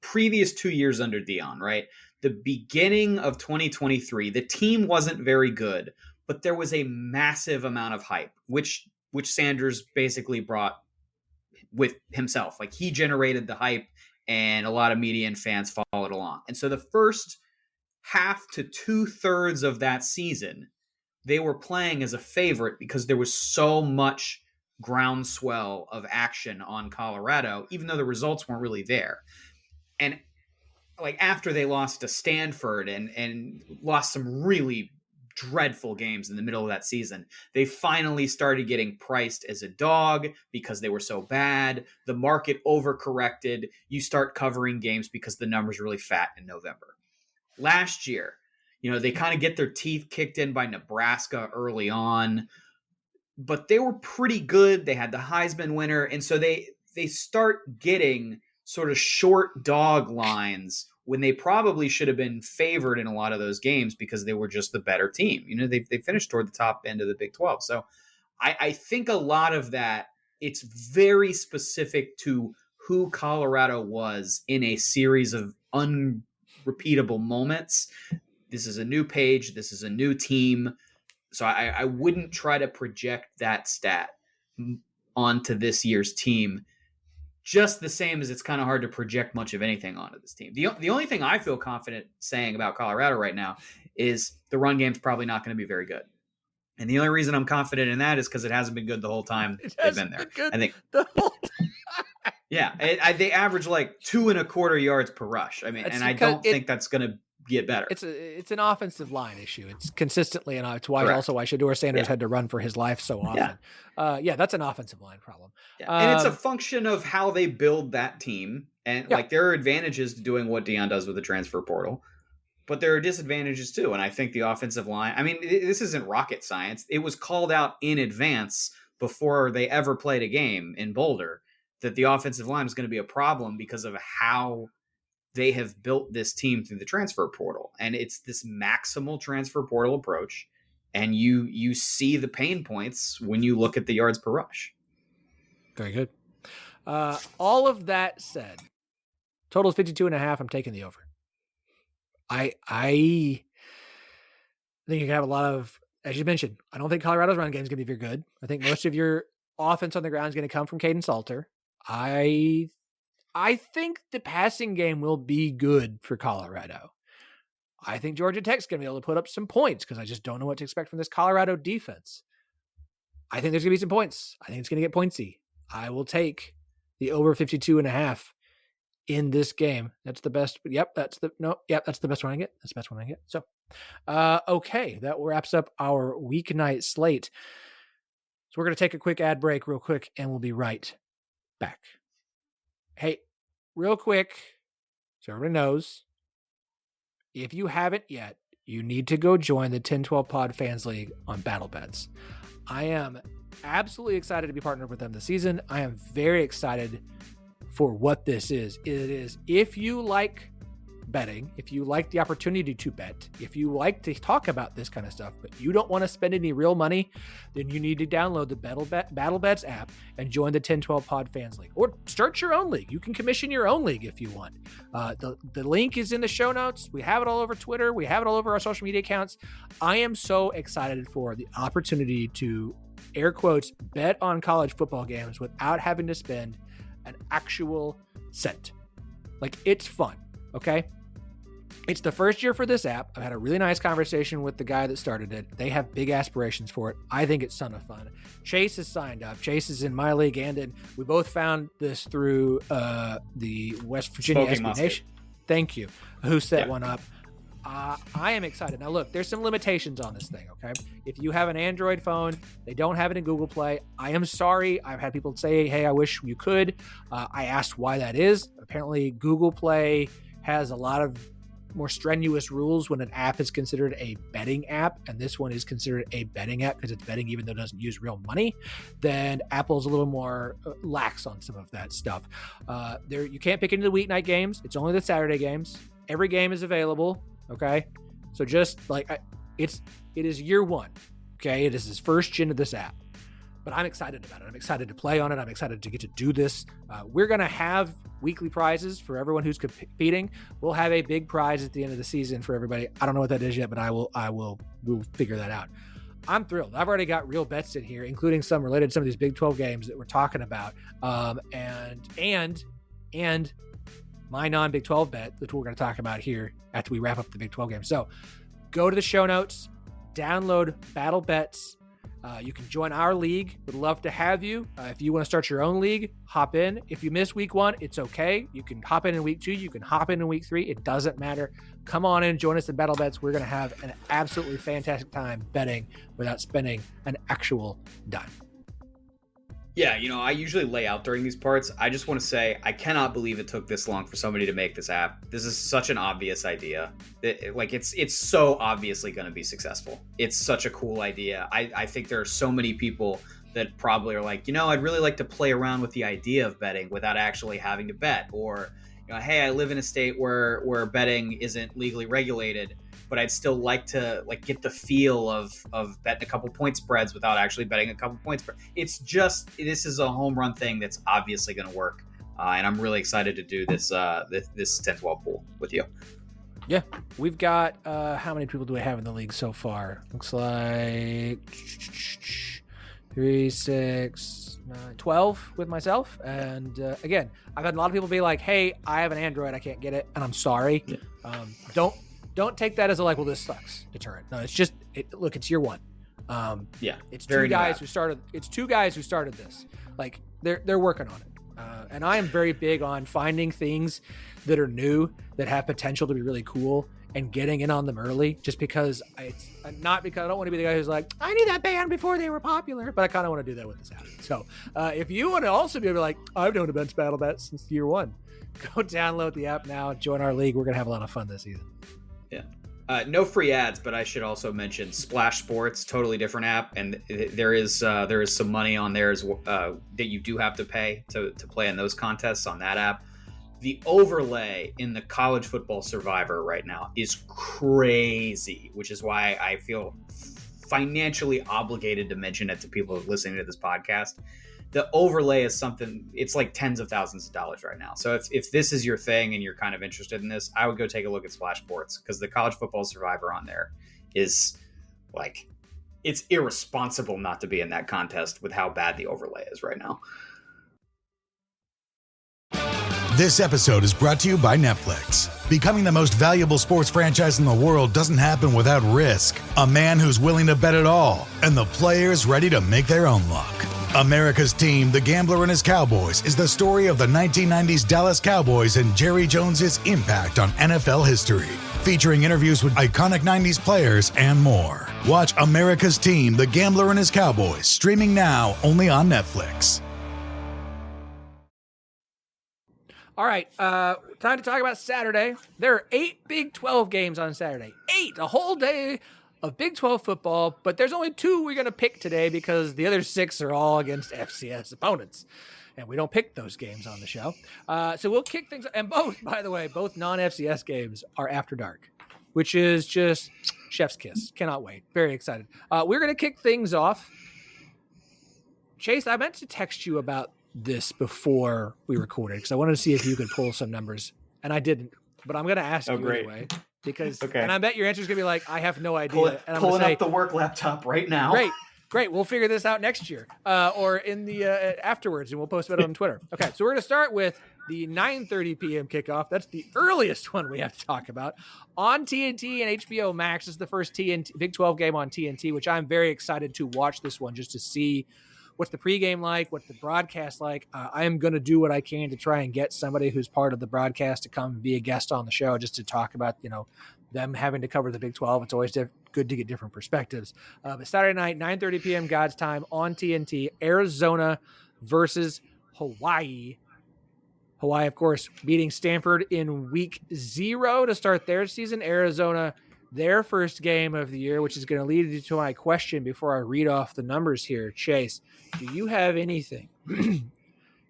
previous 2 years under Dion, right? The beginning of 2023, the team wasn't very good, but there was a massive amount of hype, which Sanders basically brought with himself. Like, he generated the hype and a lot of media and fans followed along. And so the first half to 2/3 of that season, they were playing as a favorite because there was so much groundswell of action on Colorado, even though the results weren't really there. And like after they lost to Stanford and lost some really dreadful games in the middle of that season, they finally started getting priced as a dog because they were so bad. The market overcorrected. You start covering games because the numbers are really fat in November. Last year, they kind of get their teeth kicked in by Nebraska early on, but they were pretty good. They had the Heisman winner. And so they start getting sort of short dog lines when they probably should have been favored in a lot of those games because they were just the better team. They finished toward the top end of the Big 12. So I think a lot of that, it's very specific to who Colorado was in a series of unrepeatable moments. This is a new page. This is a new team. So I wouldn't try to project that stat onto this year's team, just the same as it's kind of hard to project much of anything onto this team. The only thing I feel confident saying about Colorado right now is the run game's probably not going to be very good. And the only reason I'm confident in that is because it hasn't been good the whole time they've been there. I think the whole time. Yeah, they average like 2.25 yards per rush. I mean, and I don't think that's going to get better. It's an offensive line issue. It's consistently, and it's why also why Shedeur Sanders had to run for his life so often. Yeah, that's an offensive line problem. Yeah. And it's a function of how they build that team. And like there are advantages to doing what Dion does with the transfer portal, but there are disadvantages too. And I think the offensive line, I mean, this isn't rocket science. It was called out in advance before they ever played a game in Boulder that the offensive line is going to be a problem because of how they have built this team through the transfer portal. And it's this maximal transfer portal approach. And you see the pain points when you look at the yards per rush. Very good. All of that said, total is 52.5. I'm taking the over. I think you can have a lot of, as you mentioned, I don't think Colorado's run game is going to be very good. I think most of your offense on the ground is going to come from Caden Salter. I think the passing game will be good for Colorado. I think Georgia Tech's going to be able to put up some points because I just don't know what to expect from this Colorado defense. I think there's going to be some points. I think it's going to get pointsy. I will take the over 52.5 in this game. That's the best. That's the best one I get. That's the best one I get. So, okay, that wraps up our weeknight slate. So we're going to take a quick ad break real quick, and we'll be right back. Hey, real quick, so everybody knows, if you haven't yet, you need to go join the 1012 Pod Fans League on BattleBets. I am absolutely excited to be partnered with them this season. I am very excited for what this is. It is, if you like betting, if you like the opportunity to bet, if you like to talk about this kind of stuff, but you don't want to spend any real money, then you need to download the BattleBets app and join the 1012 Pod Fans League, or start your own league. You can commission your own league if you want. The link is in the show notes. We have it all over Twitter. We have it all over our social media accounts. I am so excited for the opportunity to, air quotes, bet on college football games without having to spend an actual cent. Like, it's fun. Okay. It's the first year for this app. I've had a really nice conversation with the guy that started it. They have big aspirations for it. I think it's a ton of fun. Chase has signed up. Chase is in my league, and we both found this through the West Virginia SB Nation. Thank you. Who set one up. I am excited. Now, look, there's some limitations on this thing, okay? If you have an Android phone, they don't have it in Google Play. I am sorry. I've had people say, hey, I wish you could. I asked why that is. Apparently, Google Play has a lot of more strenuous rules when an app is considered a betting app, and this one is considered a betting app because it's betting even though it doesn't use real money. Then Apple's a little more lax on some of that stuff. You can't pick into the weeknight games. It's only the Saturday games. Every game is available. Okay, so just like it is year one. Okay, it is his first gen of this app, but I'm excited about it. I'm excited to play on it. I'm excited to get to do this. We're gonna have weekly prizes for everyone who's competing. We'll have a big prize at the end of the season for everybody. I don't know what that is yet, but we'll figure that out. I'm thrilled. I've already got real bets in here, including some related to some of these Big 12 games that we're talking about, and my non-Big 12 bet that we're going to talk about here after we wrap up the Big 12 game. So go to the show notes, download BattleBets. You can join our league. We'd love to have you. If you want to start your own league, hop in. If you miss week 1, it's okay. You can hop in week 2. You can hop in week 3. It doesn't matter. Come on in, join us at BattleBets. We're going to have an absolutely fantastic time betting without spending an actual dime. Yeah, I usually lay out during these parts. I just want to say I cannot believe it took this long for somebody to make this app. This is such an obvious idea. It's so obviously going to be successful. It's such a cool idea. I think there are so many people that probably are like, I'd really like to play around with the idea of betting without actually having to bet. Or, hey, I live in a state where betting isn't legally regulated, but I'd still like to get the feel of betting a couple point spreads without actually betting a couple point spreads. It's just, this is a home run thing that's obviously going to work. And I'm really excited to do this 10-12 pool with you. Yeah. We've got, how many people do we have in the league so far? Looks like 3, 6, 9, 12 with myself. And again, I've had a lot of people be like, hey, I have an Android, I can't get it. And I'm sorry. Yeah. Don't take that as a this sucks deterrent. No, it's just look, it's year one. It's two guys who started. It's 2 guys who started this. They're working on it, and I am very big on finding things that are new that have potential to be really cool and getting in on them early. Just because it's not because I don't want to be the guy who's like, I knew that band before they were popular, but I kind of want to do that with this app. So if you want to also be able to I've known about BattleBets since year 1, go download the app now. Join our league. We're gonna have a lot of fun this season. Yeah. No free ads, but I should also mention Splash Sports, totally different app, and there is some money on there that you do have to pay to play in those contests on that app. The overlay in the College Football Survivor right now is crazy, which is why I feel financially obligated to mention it to people listening to this podcast. The overlay is something, it's like tens of thousands of dollars right now. So if this is your thing and you're kind of interested in this, I would go take a look at Splash Sports, because the College Football Survivor on there is it's irresponsible not to be in that contest with how bad the overlay is right now. This episode is brought to you by Netflix. Becoming the most valuable sports franchise in the world doesn't happen without risk. A man who's willing to bet it all, and the players ready to make their own luck. America's Team, The Gambler and His Cowboys, is the story of the 1990s Dallas Cowboys and Jerry Jones's impact on NFL history. Featuring interviews with iconic 90s players and more. Watch America's Team, The Gambler and His Cowboys, streaming now only on Netflix. All right, time to talk about Saturday. There are 8 Big 12 games on Saturday. 8, a whole day of Big 12 football, but there's only 2 we're going to pick today because the other 6 are all against FCS opponents, and we don't pick those games on the show. So we'll kick things, and both, by the way, both non-FCS games are after dark, which is just chef's kiss. Cannot wait. Very excited. We're going to kick things off. Chase, I meant to text you about this before we recorded because I wanted to see if you could pull some numbers, and I didn't, but I'm going to ask you anyway. Because, and I bet your answer is going to be like, I have no idea. And I'm pulling up the work laptop right now. Great. We'll figure this out next year or in the afterwards, and we'll post it on Twitter. Okay, so we're going to start with the 9:30 p.m. kickoff. That's the earliest one we have to talk about. On TNT and HBO Max is the first Big 12 game on TNT, which I'm very excited to watch this one just to see what's the pregame like, what's the broadcast like. I am going to do what I can to try and get somebody who's part of the broadcast to come and be a guest on the show just to talk about, them having to cover the Big 12. It's always good to get different perspectives. But Saturday night, 9:30 p.m. God's time on TNT, Arizona versus Hawaii. Hawaii, of course, beating Stanford in week 0 to start their season. Arizona, their first game of the year, which is going to lead you to my question before I read off the numbers here. Chase, do you have anything,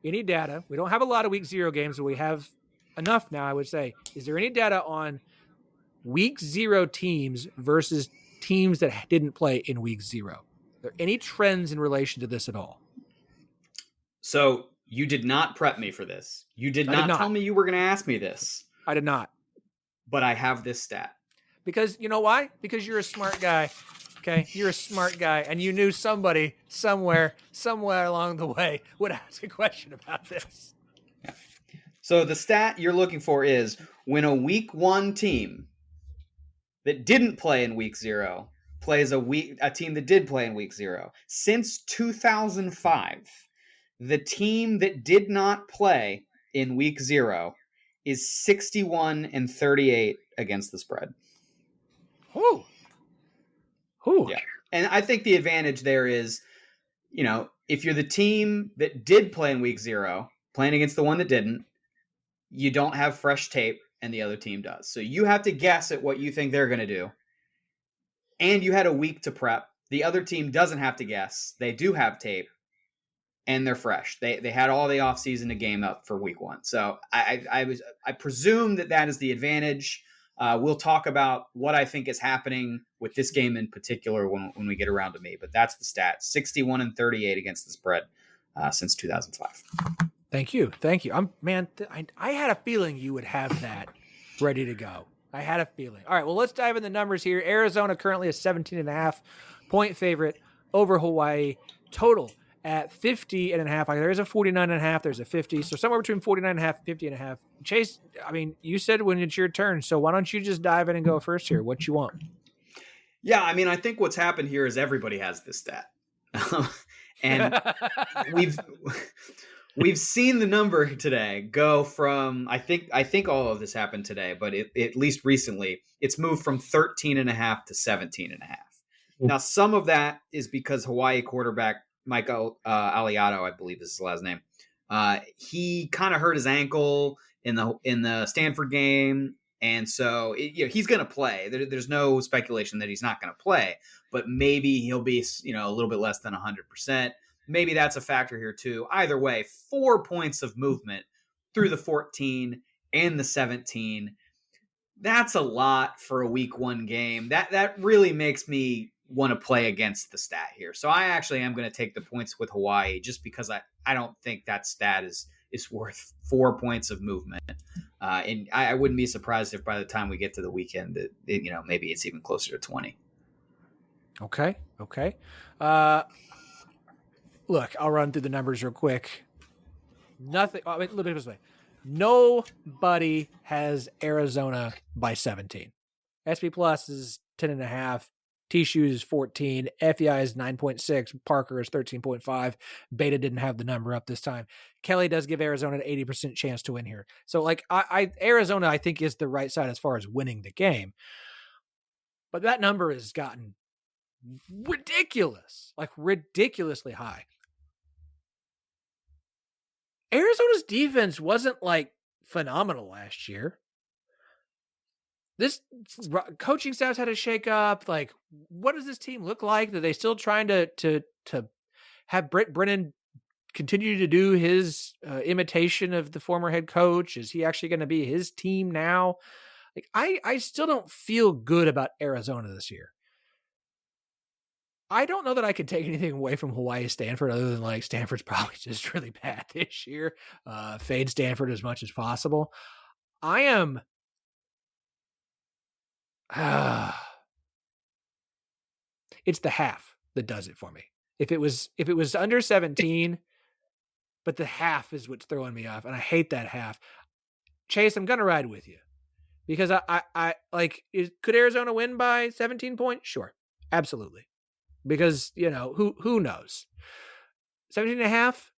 any data? We don't have a lot of week 0 games, but we have enough now, I would say. Is there any data on week 0 teams versus teams that didn't play in week 0? Are there any trends in relation to this at all? So you did not prep me for this. You did not tell me you were going to ask me this. I did not. But I have this stat. Because you know why? Because you're a smart guy. Okay, you're a smart guy, and you knew somebody somewhere along the way would ask a question about this. Yeah. So the stat you're looking for is when a week 1 team that didn't play in week 0 plays a team that did play in week 0. Since 2005, the team that did not play in week 0 is 61-38 against the spread. Ooh. Yeah. And I think the advantage there is, if you're the team that did play in week 0, playing against the one that didn't, you don't have fresh tape and the other team does. So you have to guess at what you think they're going to do. And you had a week to prep. The other team doesn't have to guess. They do have tape and they're fresh. They had all the offseason to game up for week 1. So I presume that is the advantage. We'll talk about what I think is happening with this game in particular when we get around to me. But that's the stat: 61-38 against the spread since 2005. Thank you. I had a feeling you would have that ready to go. I had a feeling. All right, well, let's dive in the numbers here. Arizona currently a 17.5-point favorite over Hawaii. Total at 50.5. There is a 49.5. There's a 50. So somewhere between 49.5 and 50.5. Chase, you said when it's your turn. So why don't you just dive in and go first here? What you want? Yeah, I think what's happened here is everybody has this stat. And we've seen the number today go from, I think all of this happened today, but at least recently, it's moved from 13.5 to 17.5. Now, some of that is because Hawaii quarterback Michael Aliato, I believe is his last name. He kind of hurt his ankle in the Stanford game, and so he's going to play. There's no speculation that he's not going to play, but maybe he'll be a little bit less than 100%. Maybe that's a factor here too. Either way, 4 points of movement through the 14 and the 17. That's a lot for a week 1 game. That really makes me want to play against the stat here. So I actually am going to take the points with Hawaii just because I don't think that stat is worth 4 points of movement. And I wouldn't be surprised if by the time we get to the weekend that maybe it's even closer to 20. Okay. Look, I'll run through the numbers real quick. Nothing. A little bit this way. Nobody has Arizona by 17. SP Plus is 10.5. TSU is 14, FEI is 9.6, Parker is 13.5. Beta didn't have the number up this time. Kelly does give Arizona an 80% chance to win here. So like Arizona, I think, is the right side as far as winning the game. But that number has gotten ridiculous, like ridiculously high. Arizona's defense wasn't like phenomenal last year. This coaching staff's had a shake up. Like, what does this team look like? Are they still trying to have Britt Brennan continue to do his imitation of the former head coach? Is he actually going to be his team now? Like, I still don't feel good about Arizona this year. I don't know that I could take anything away from Hawaii Stanford other than like Stanford's probably just really bad this year. Fade Stanford as much as possible. I am. It's the half that does it for me. If it was under 17, but the half is what's throwing me off, and I hate that half. Chase, I'm gonna ride with you because I like. Could Arizona win by 17 points? Sure, absolutely. Because, you know, who knows? 17.5.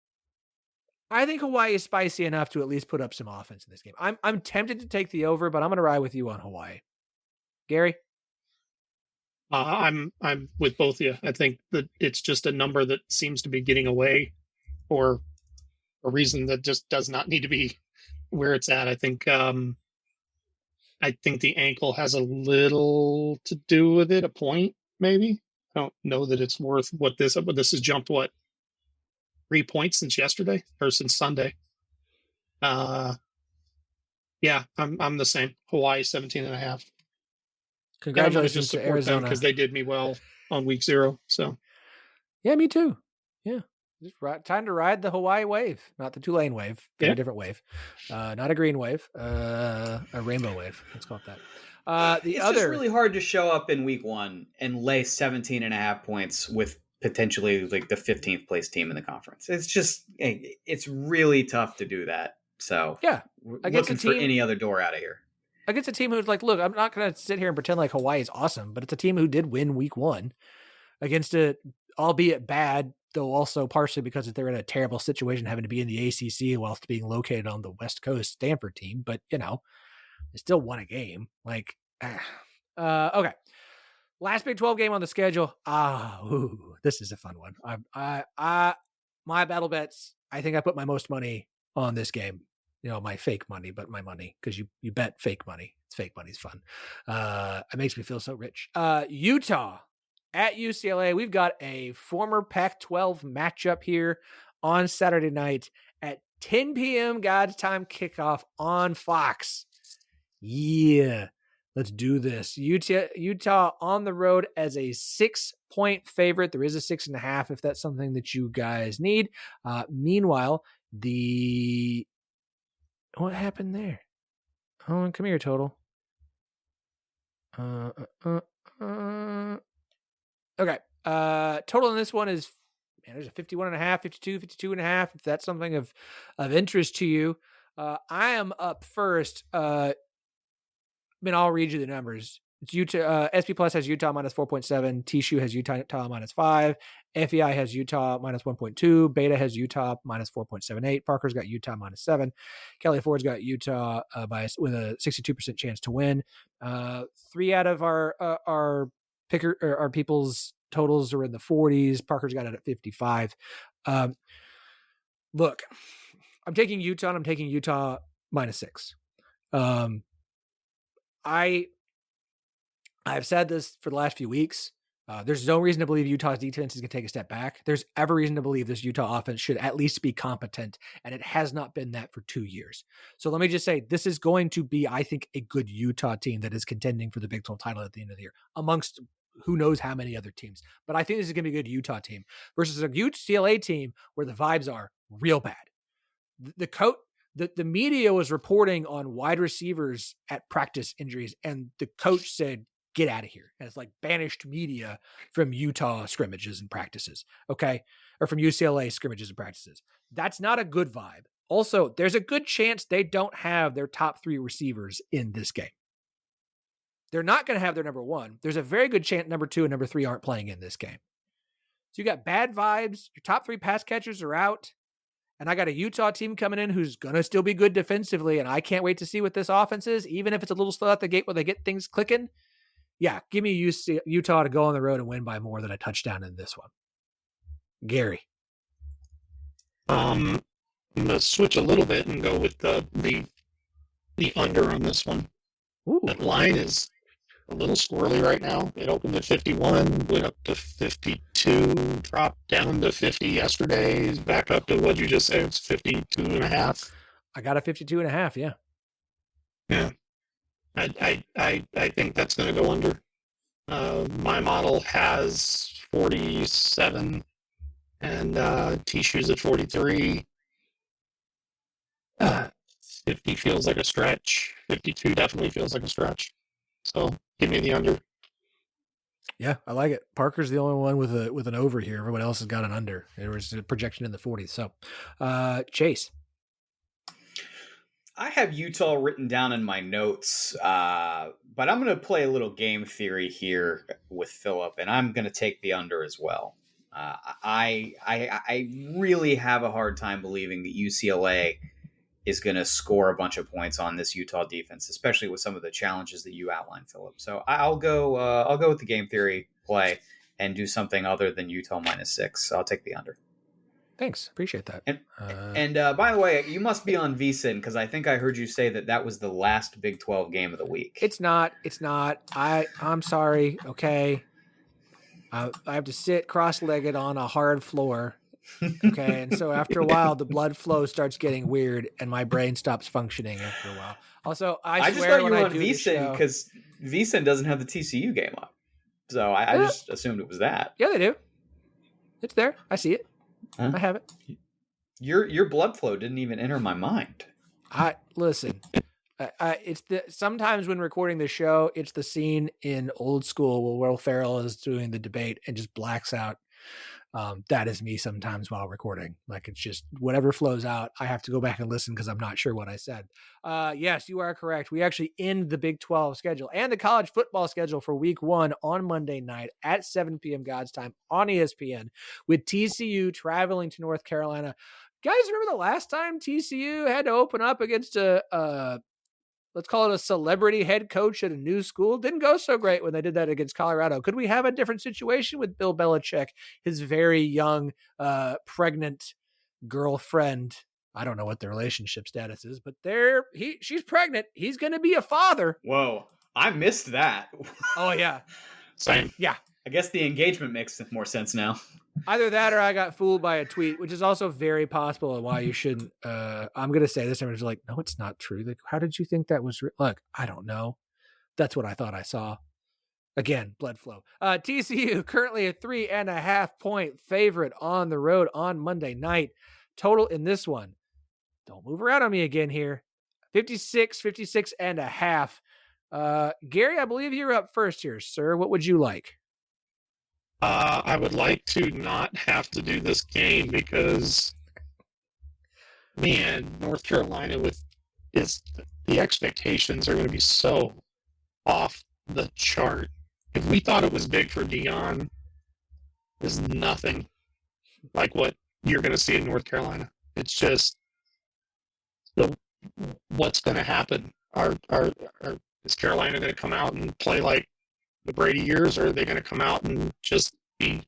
I think Hawaii is spicy enough to at least put up some offense in this game. I'm tempted to take the over, but I'm going to ride with you on Hawaii. Gary? I'm with both of you. I think that it's just a number that seems to be getting away for a reason that just does not need to be where it's at. I think the ankle has a little to do with it, a point maybe. I don't know that it's worth what this has jumped 3 points since yesterday or since Sunday. Yeah, I'm the same. Hawaii 17.5. Congratulations to Arizona because they did me well on week 0. So yeah, me too. Yeah, just time to ride the Hawaii wave, not the Tulane wave. Very different wave. Not a green wave, a rainbow wave. Let's call it that. It's just really hard to show up in week 1 and lay 17.5 points with potentially like the 15th place team in the conference. It's really tough to do that. So yeah, looking for any other door out of here. Against a team who's like, look, I'm not going to sit here and pretend like Hawaii is awesome, but it's a team who did win week 1 against it, albeit bad, though also partially because they're in a terrible situation having to be in the ACC whilst being located on the West Coast Stanford team. But, you know, they still won a game. Like, okay. Last Big 12 game on the schedule. This is a fun one. My battle bets, I think I put my most money on this game. You know, my fake money, but my money, because you bet fake money. It's fake money's fun. It makes me feel so rich. Utah at UCLA. We've got a former Pac-12 matchup here on Saturday night at 10 p.m. God's time kickoff on Fox. Yeah, let's do this. Utah on the road as a 6-point favorite. There is a 6.5 if that's something that you guys need. Meanwhile, what happened there? Oh, come here, total. Okay. Total in this one is, there's a 51.5, 52, 52.5. If that's something of interest to you. I am up first. I'll read you the numbers. It's Utah. SP Plus has Utah minus 4.7. TSU has Utah minus 5. FEI has Utah minus 1.2. Beta has Utah minus 4.78. Parker's got Utah minus 7. Kelly Ford's got Utah with a 62% chance to win. 3 out of our people's totals are in the 40s. Parker's got it at 55. Look, I'm taking Utah and I'm taking Utah minus 6. I've said this for the last few weeks. There's no reason to believe Utah's defense is going to take a step back. There's every reason to believe this Utah offense should at least be competent, and it has not been that for 2 years. So let me just say, this is going to be, I think, a good Utah team that is contending for the Big 12 title at the end of the year, amongst who knows how many other teams. But I think this is going to be a good Utah team versus a UCLA team where the vibes are real bad. The media was reporting on wide receivers at practice injuries, and the coach said, get out of here. And it's like banished media from Utah scrimmages and practices. Okay. Or from UCLA scrimmages and practices. That's not a good vibe. Also, there's a good chance they don't have their top 3 receivers in this game. They're not going to have their number one. There's a very good chance number 2 and number 3 aren't playing in this game. So you got bad vibes. Your top 3 pass catchers are out. And I got a Utah team coming in who's going to still be good defensively. And I can't wait to see what this offense is, even if it's a little slow at the gate where they get things clicking. Yeah, give me Utah to go on the road and win by more than a touchdown in this one. Gary. I'm going to switch a little bit and go with the under on this one. Ooh. That line is a little squirrely right now. It opened at 51, went up to 52, dropped down to 50 yesterday, back up to what you just said, it's 52.5. I got a 52.5, yeah. Yeah. I think that's going to go under. My model has 47 and T-Shoes at 43. 50 feels like a stretch. 52 definitely feels like a stretch. So give me the under. Yeah, I like it. Parker's the only one with an over here. Everyone else has got an under. There was a projection in the 40s. So, Chase. I have Utah written down in my notes, but I'm going to play a little game theory here with Phillip, and I'm going to take the under as well. I really have a hard time believing that UCLA is going to score a bunch of points on this Utah defense, especially with some of the challenges that you outlined, Phillip. So I'll go with the game theory play and do something other than Utah -6. I'll take the under. Thanks. Appreciate that. And by the way, you must be on VSiN because I think I heard you say that was the last Big 12 game of the week. It's not. I'm sorry. Okay. I have to sit cross-legged on a hard floor. Okay. And so after a while, the blood flow starts getting weird and my brain stops functioning after a while. Also, I just swear thought you when were I on do this VSiN show, because VSiN doesn't have the TCU game up. So I just assumed it was that. yeah, they do. It's there. I see it. Huh? I have it. Your blood flow didn't even enter my mind. Listen. It's sometimes when recording the show, it's the scene in Old School where Will Ferrell is doing the debate and just blacks out. That is me sometimes while recording. Like it's just whatever flows out. I have to go back and listen because I'm not sure what I said. Yes, you are correct. We actually end the Big 12 schedule and the college football schedule for week 1 on Monday night at 7 p.m. God's time on ESPN with TCU traveling to North Carolina. Guys, remember the last time TCU had to open up against let's call it a celebrity head coach at a new school? Didn't go so great when they did that against Colorado. Could we have a different situation with Bill Belichick, his very young, pregnant girlfriend? I don't know what the relationship status is, but she's pregnant. He's going to be a father. Whoa, I missed that. Oh, yeah. Same. Yeah. I guess the engagement makes more sense now. Either that or I got fooled by a tweet, which is also very possible and why you shouldn't. I'm going to say this. Everyone's like, no, it's not true. Like, how did you think that was? Look, I don't know. That's what I thought I saw. Again, blood flow. TCU currently a 3.5 point favorite on the road on Monday night. Total in this one. Don't move around on me again here. 56.5. Gary, I believe you're up first here, sir. What would you like? I would like to not have to do this game because, man, North Carolina the expectations are going to be so off the chart. If we thought it was big for Dion, there's nothing like what you're going to see in North Carolina. It's just what's going to happen. Is Carolina going to come out and play like the Brady years, or are they going to come out and just be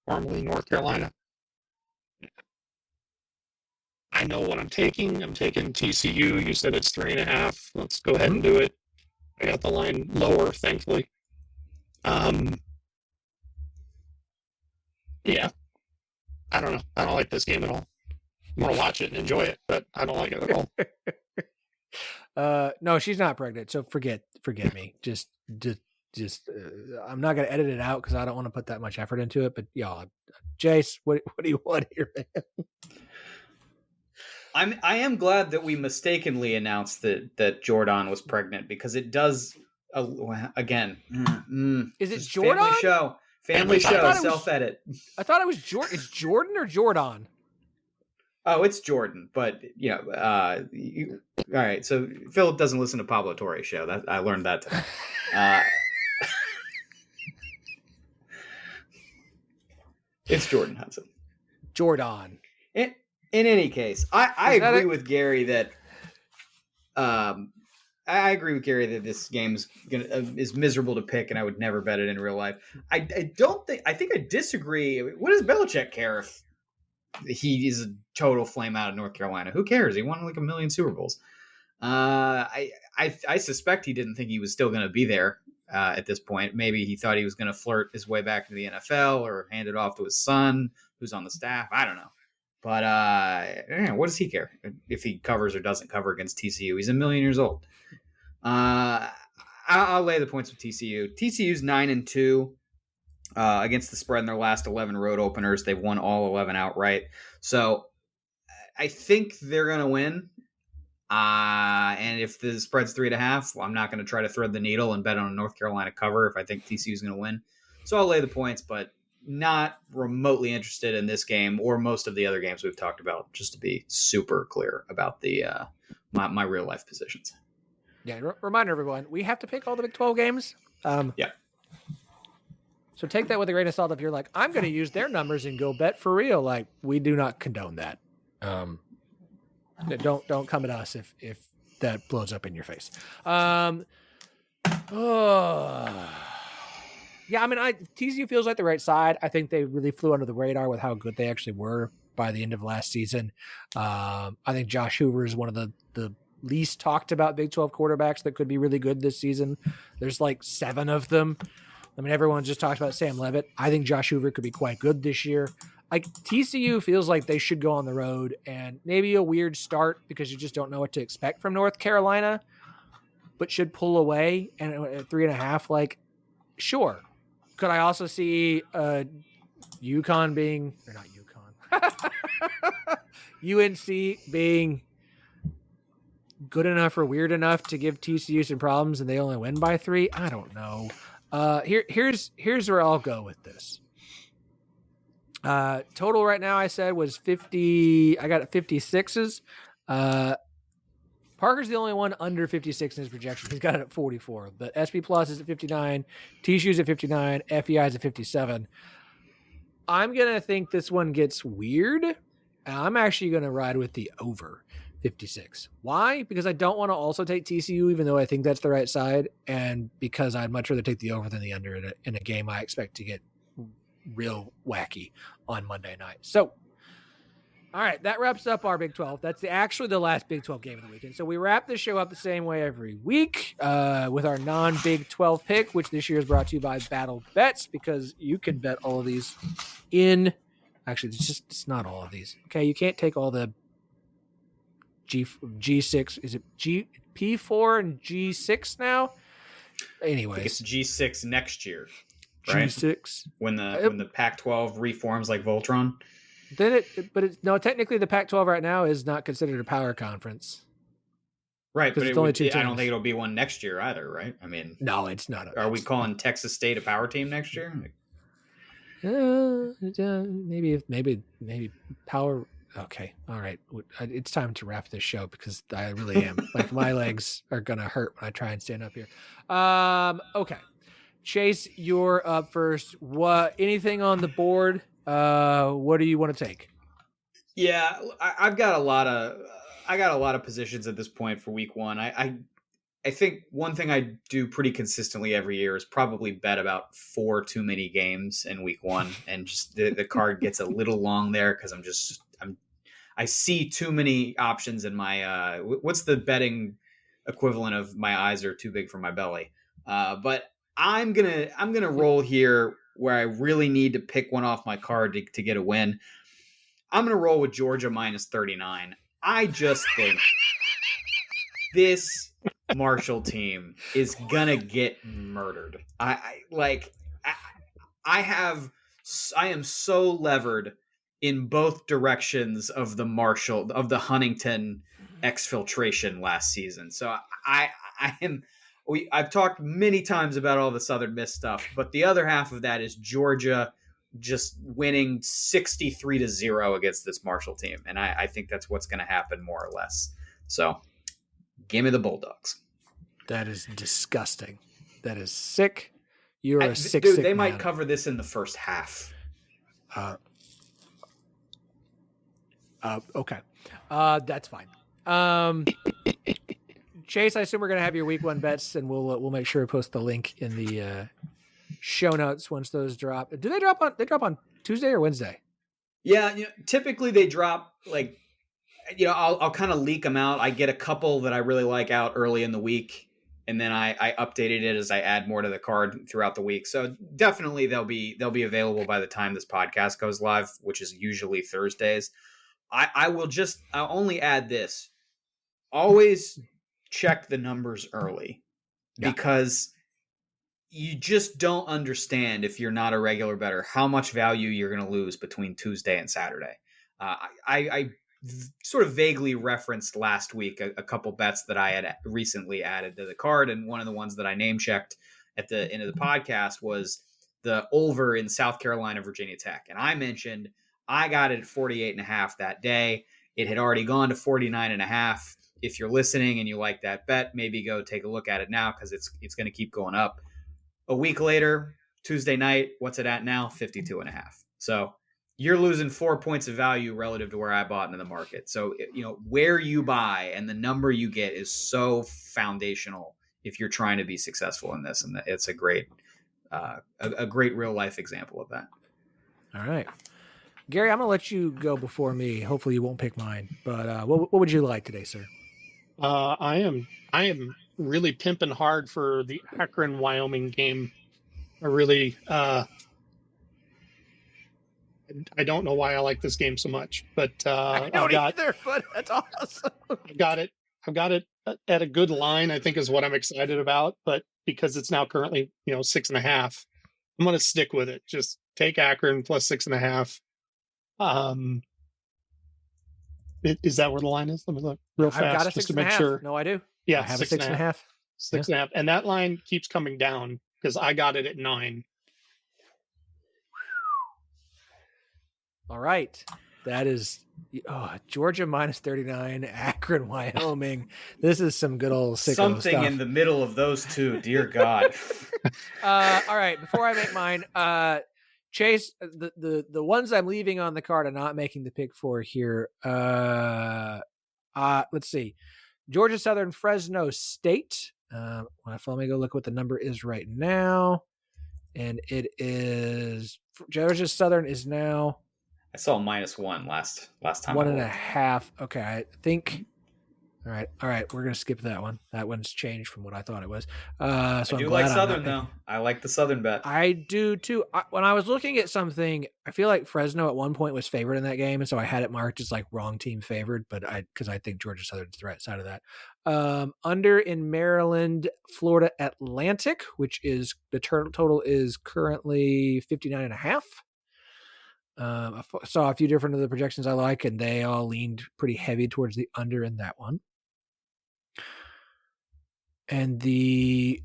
formerly North Carolina? I know what I'm taking. I'm taking TCU. You said it's 3.5. Let's go ahead and do it. I got the line lower, thankfully. Yeah. I don't know. I don't like this game at all. I'm going to watch it and enjoy it, but I don't like it at all. No, she's not pregnant. So forget me. Just I'm not going to edit it out because I don't want to put that much effort into it, but y'all, Jace, what do you want here, man? I am glad that we mistakenly announced that Jordan was pregnant because it does again. Is it Jordan? Family show. Self edit. I thought it was Jordan. It's Jordan or Jordan. Oh, it's Jordan, but all right. So Phillip doesn't listen to Pablo Torre's show. That I learned that today. It's Jordan Hudson. Jordan. In any case, I agree with Gary that. I agree with Gary that this game is miserable to pick, and I would never bet it in real life. I think I disagree. What does Belichick care if he is a total flame out of North Carolina? Who cares? He won like 1 million Super Bowls. I suspect he didn't think he was still going to be there at this point. Maybe he thought he was going to flirt his way back to the NFL or hand it off to his son, who's on the staff. I don't know. But what does he care if he covers or doesn't cover against TCU? He's 1 million years old. I'll lay the points with TCU. TCU's 9-2 against the spread in their last 11 road openers. They've won all 11 outright. So I think they're going to win. And if the spread's 3.5, I'm not going to try to thread the needle and bet on a North Carolina cover if I think TCU is going to win. So I'll lay the points, but not remotely interested in this game or most of the other games we've talked about, just to be super clear about the my real life positions. Yeah, reminder everyone, we have to pick all the Big 12 games. Yeah. So take that with a grain of salt. If you're like, I'm going to use their numbers and go bet for real, like we do not condone that. Don't come at us if that blows up in your face. Yeah, I mean, TCU feels like the right side. I think they really flew under the radar with how good they actually were by the end of last season. I think Josh Hoover is one of the least talked about Big 12 quarterbacks that could be really good this season. There's like 7 of them. I mean, everyone just talks about Sam Leavitt. I think Josh Hoover could be quite good this year. Like TCU feels like they should go on the road, and maybe a weird start because you just don't know what to expect from North Carolina, but should pull away. And at 3.5, like, sure. Could I also see UConn being, or not UConn, UNC being good enough or weird enough to give TCU some problems and they only win by 3? I don't know. Here's where I'll go with this. Total right now I said was 50. I got it 56s. Parker's the only one under 56 in his projection. He's got it at 44. But SP Plus is at 59. TSU's at 59. FEI is at 57. I'm going to think this one gets weird. I'm actually going to ride with the over 56. Why? Because I don't want to also take TCU, even though I think that's the right side. And because I'd much rather take the over than the under in a game I expect to get real wacky on Monday night. So, all right, that wraps up our Big 12. That's actually the last Big 12 game of the weekend. So we wrap this show up the same way every week with our non-Big 12 pick, which this year is brought to you by Battle Bets, because you can bet all of these in – actually, it's not all of these. Okay, you can't take all the G6 – is it P4 and G6 now? Anyways. I think it's G6 next year, right? G6. When the Pac-12 reforms like Voltron. Technically the Pac-12 right now is not considered a power conference. Right, but it's only 2 teams. I don't think it'll be one next year either, right? I mean, no, it's not. Are we calling Texas State a power team next year? Maybe power. Okay, all right. It's time to wrap this show because I really am. Like my legs are gonna hurt when I try and stand up here. Okay, Chase, you're up first. Anything on the board? What do you want to take? Yeah, I've got a lot of positions at this point for week 1. I think one thing I do pretty consistently every year is probably bet about 4 too many games in week 1, and just the card gets a little long there because I see too many options in my what's the betting equivalent of my eyes are too big for my belly. But I'm gonna roll here where I really need to pick one off my card to get a win. I'm going to roll with Georgia minus 39. I just think this Marshall team is going to get murdered. I am so levered in both directions of the Huntington exfiltration last season. So I've talked many times about all the Southern Miss stuff, but the other half of that is Georgia just winning 63-0 against this Marshall team. And I think that's what's going to happen more or less. So give me the Bulldogs. That is disgusting. That is sick. You're a sick, dude, sick they man. might cover this in the first half. Okay. That's fine. Chase, I assume we're going to have your week 1 bets, and we'll make sure to post the link in the show notes once those drop. Do they drop on Tuesday or Wednesday? Yeah, typically they drop like, I'll kind of leak them out. I get a couple that I really like out early in the week, and then I updated it as I add more to the card throughout the week. So definitely they'll be available by the time this podcast goes live, which is usually Thursdays. I'll only add this. Always check the numbers early, because you just don't understand, if you're not a regular bettor, how much value you're going to lose between Tuesday and Saturday. I sort of vaguely referenced last week a couple bets that I had recently added to the card, and one of the ones that I name checked at the end of the podcast was the over in South Carolina, Virginia Tech. And I mentioned I got it at 48.5 that day. It had already gone to 49.5. If you're listening and you like that bet, maybe go take a look at it now, because it's going to keep going up. A week later, Tuesday night, what's it at now? 52.5. So you're losing 4 points of value relative to where I bought into the market. So, where you buy and the number you get is so foundational if you're trying to be successful in this. And it's a great real life example of that. All right. Gary, I'm going to let you go before me. Hopefully you won't pick mine, but what would you like today, sir? I am really pimping hard for the Akron, Wyoming game. I really, I don't know why I like this game so much, but I don't either, but that's awesome. I've got it at a good line, I think, is what I'm excited about. But because it's now currently 6.5, I'm going to stick with it. Just take Akron plus 6.5. Is that where the line is? Let me look real fast. I've got a just 6.5. to make sure. No, I do. Yeah, I have a 6.5. 6.5, and that line keeps coming down because I got it at 9. All right, that is Georgia minus 39, Akron, Wyoming. This is some good old sicko Something stuff. in the middle of those two. Dear God. All right, before I make mine, Chase, the ones I'm leaving on the card, I'm not making the pick for here. Let's see. Georgia Southern, Fresno State. Let me go look what the number is right now. And it is Georgia Southern is now. I saw -1 last time. 1.5. Okay, I think. All right. We're gonna skip that one. That one's changed from what I thought it was. So I do like Southern though. I like the Southern bet. I do too. When I was looking at something, I feel like Fresno at one point was favored in that game, and so I had it marked as like wrong team favored. But because I think Georgia Southern's the right side of that. Under in Maryland, Florida Atlantic, which is the total is currently 59.5. I saw a few different of the projections I like, and they all leaned pretty heavy towards the under in that one. And the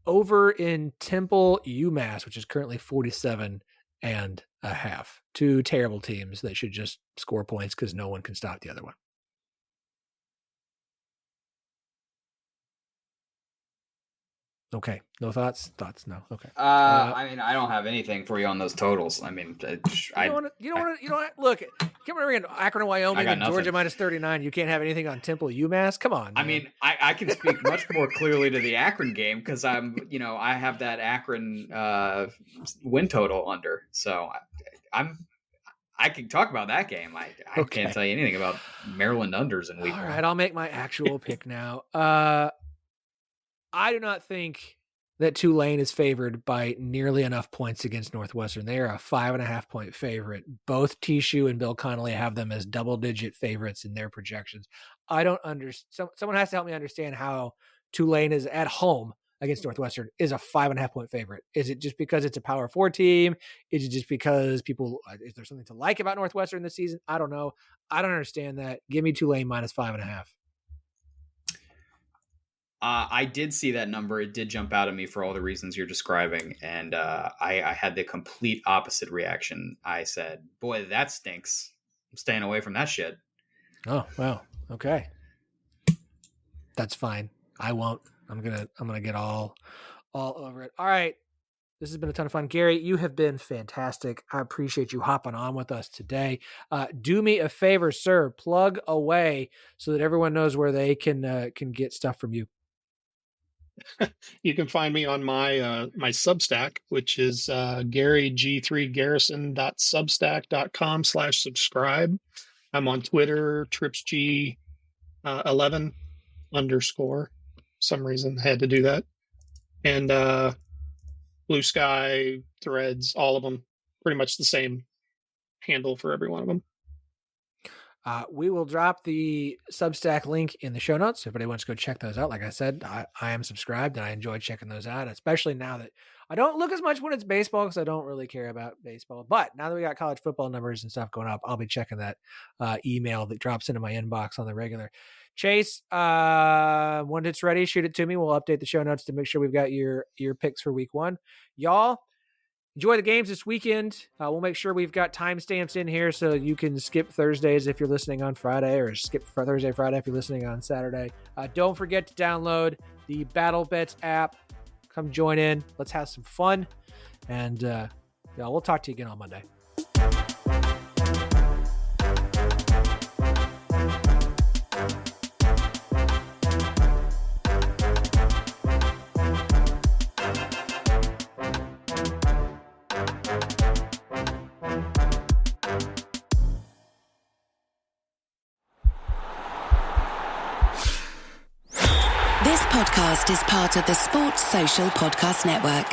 over in Temple, UMass, which is currently 47.5. Two terrible teams that should just score points because no one can stop the other one. Okay. No thoughts? Thoughts? No. Okay. I mean, I don't have anything for you on those totals. I mean, you don't want to look. Can't remember again. Akron, Wyoming, and Georgia minus 39. You can't have anything on Temple, UMass. Come on. Man. I mean, I can speak much more clearly to the Akron game because I have that Akron win total under. So I can talk about that game. I can't tell you anything about Maryland unders in week 1. All right, I'll make my actual pick now. I do not think that Tulane is favored by nearly enough points against Northwestern. They are a 5.5 point favorite. Both Tishu and Bill Connolly have them as double-digit favorites in their projections. I don't understand. Someone has to help me understand how Tulane is at home against Northwestern is a 5.5 point favorite. Is it just because it's a Power 4 team? Is it just because is there something to like about Northwestern this season? I don't know. I don't understand that. Give me Tulane minus 5.5. I did see that number. It did jump out at me for all the reasons you're describing. And I had the complete opposite reaction. I said, boy, that stinks. I'm staying away from that shit. Oh, wow. Okay. That's fine. I won't. I'm gonna get all over it. All right. This has been a ton of fun. Gary, you have been fantastic. I appreciate you hopping on with us today. Do me a favor, sir. Plug away so that everyone knows where they can get stuff from you. You can find me on my my Substack, which is GaryG3Garrison.substack.com/subscribe. I'm on Twitter, TripsG11 _ some reason I had to do that. And Blue Sky, Threads, all of them, pretty much the same handle for every one of them. We will drop the Substack link in the show notes. If anybody wants to go check those out, like I said, I am subscribed and I enjoy checking those out, especially now that I don't look as much when it's baseball because I don't really care about baseball. But now that we got college football numbers and stuff going up, I'll be checking that email that drops into my inbox on the regular. Chase, when it's ready, shoot it to me. We'll update the show notes to make sure we've got your picks for week 1. Y'all, enjoy the games this weekend. We'll make sure we've got timestamps in here so you can skip Thursdays if you're listening on Friday, or skip Thursday, Friday if you're listening on Saturday. Don't forget to download the Battle Bets app. Come join in. Let's have some fun. And we'll talk to you again on Monday. This podcast is part of the Sports Social Podcast Network.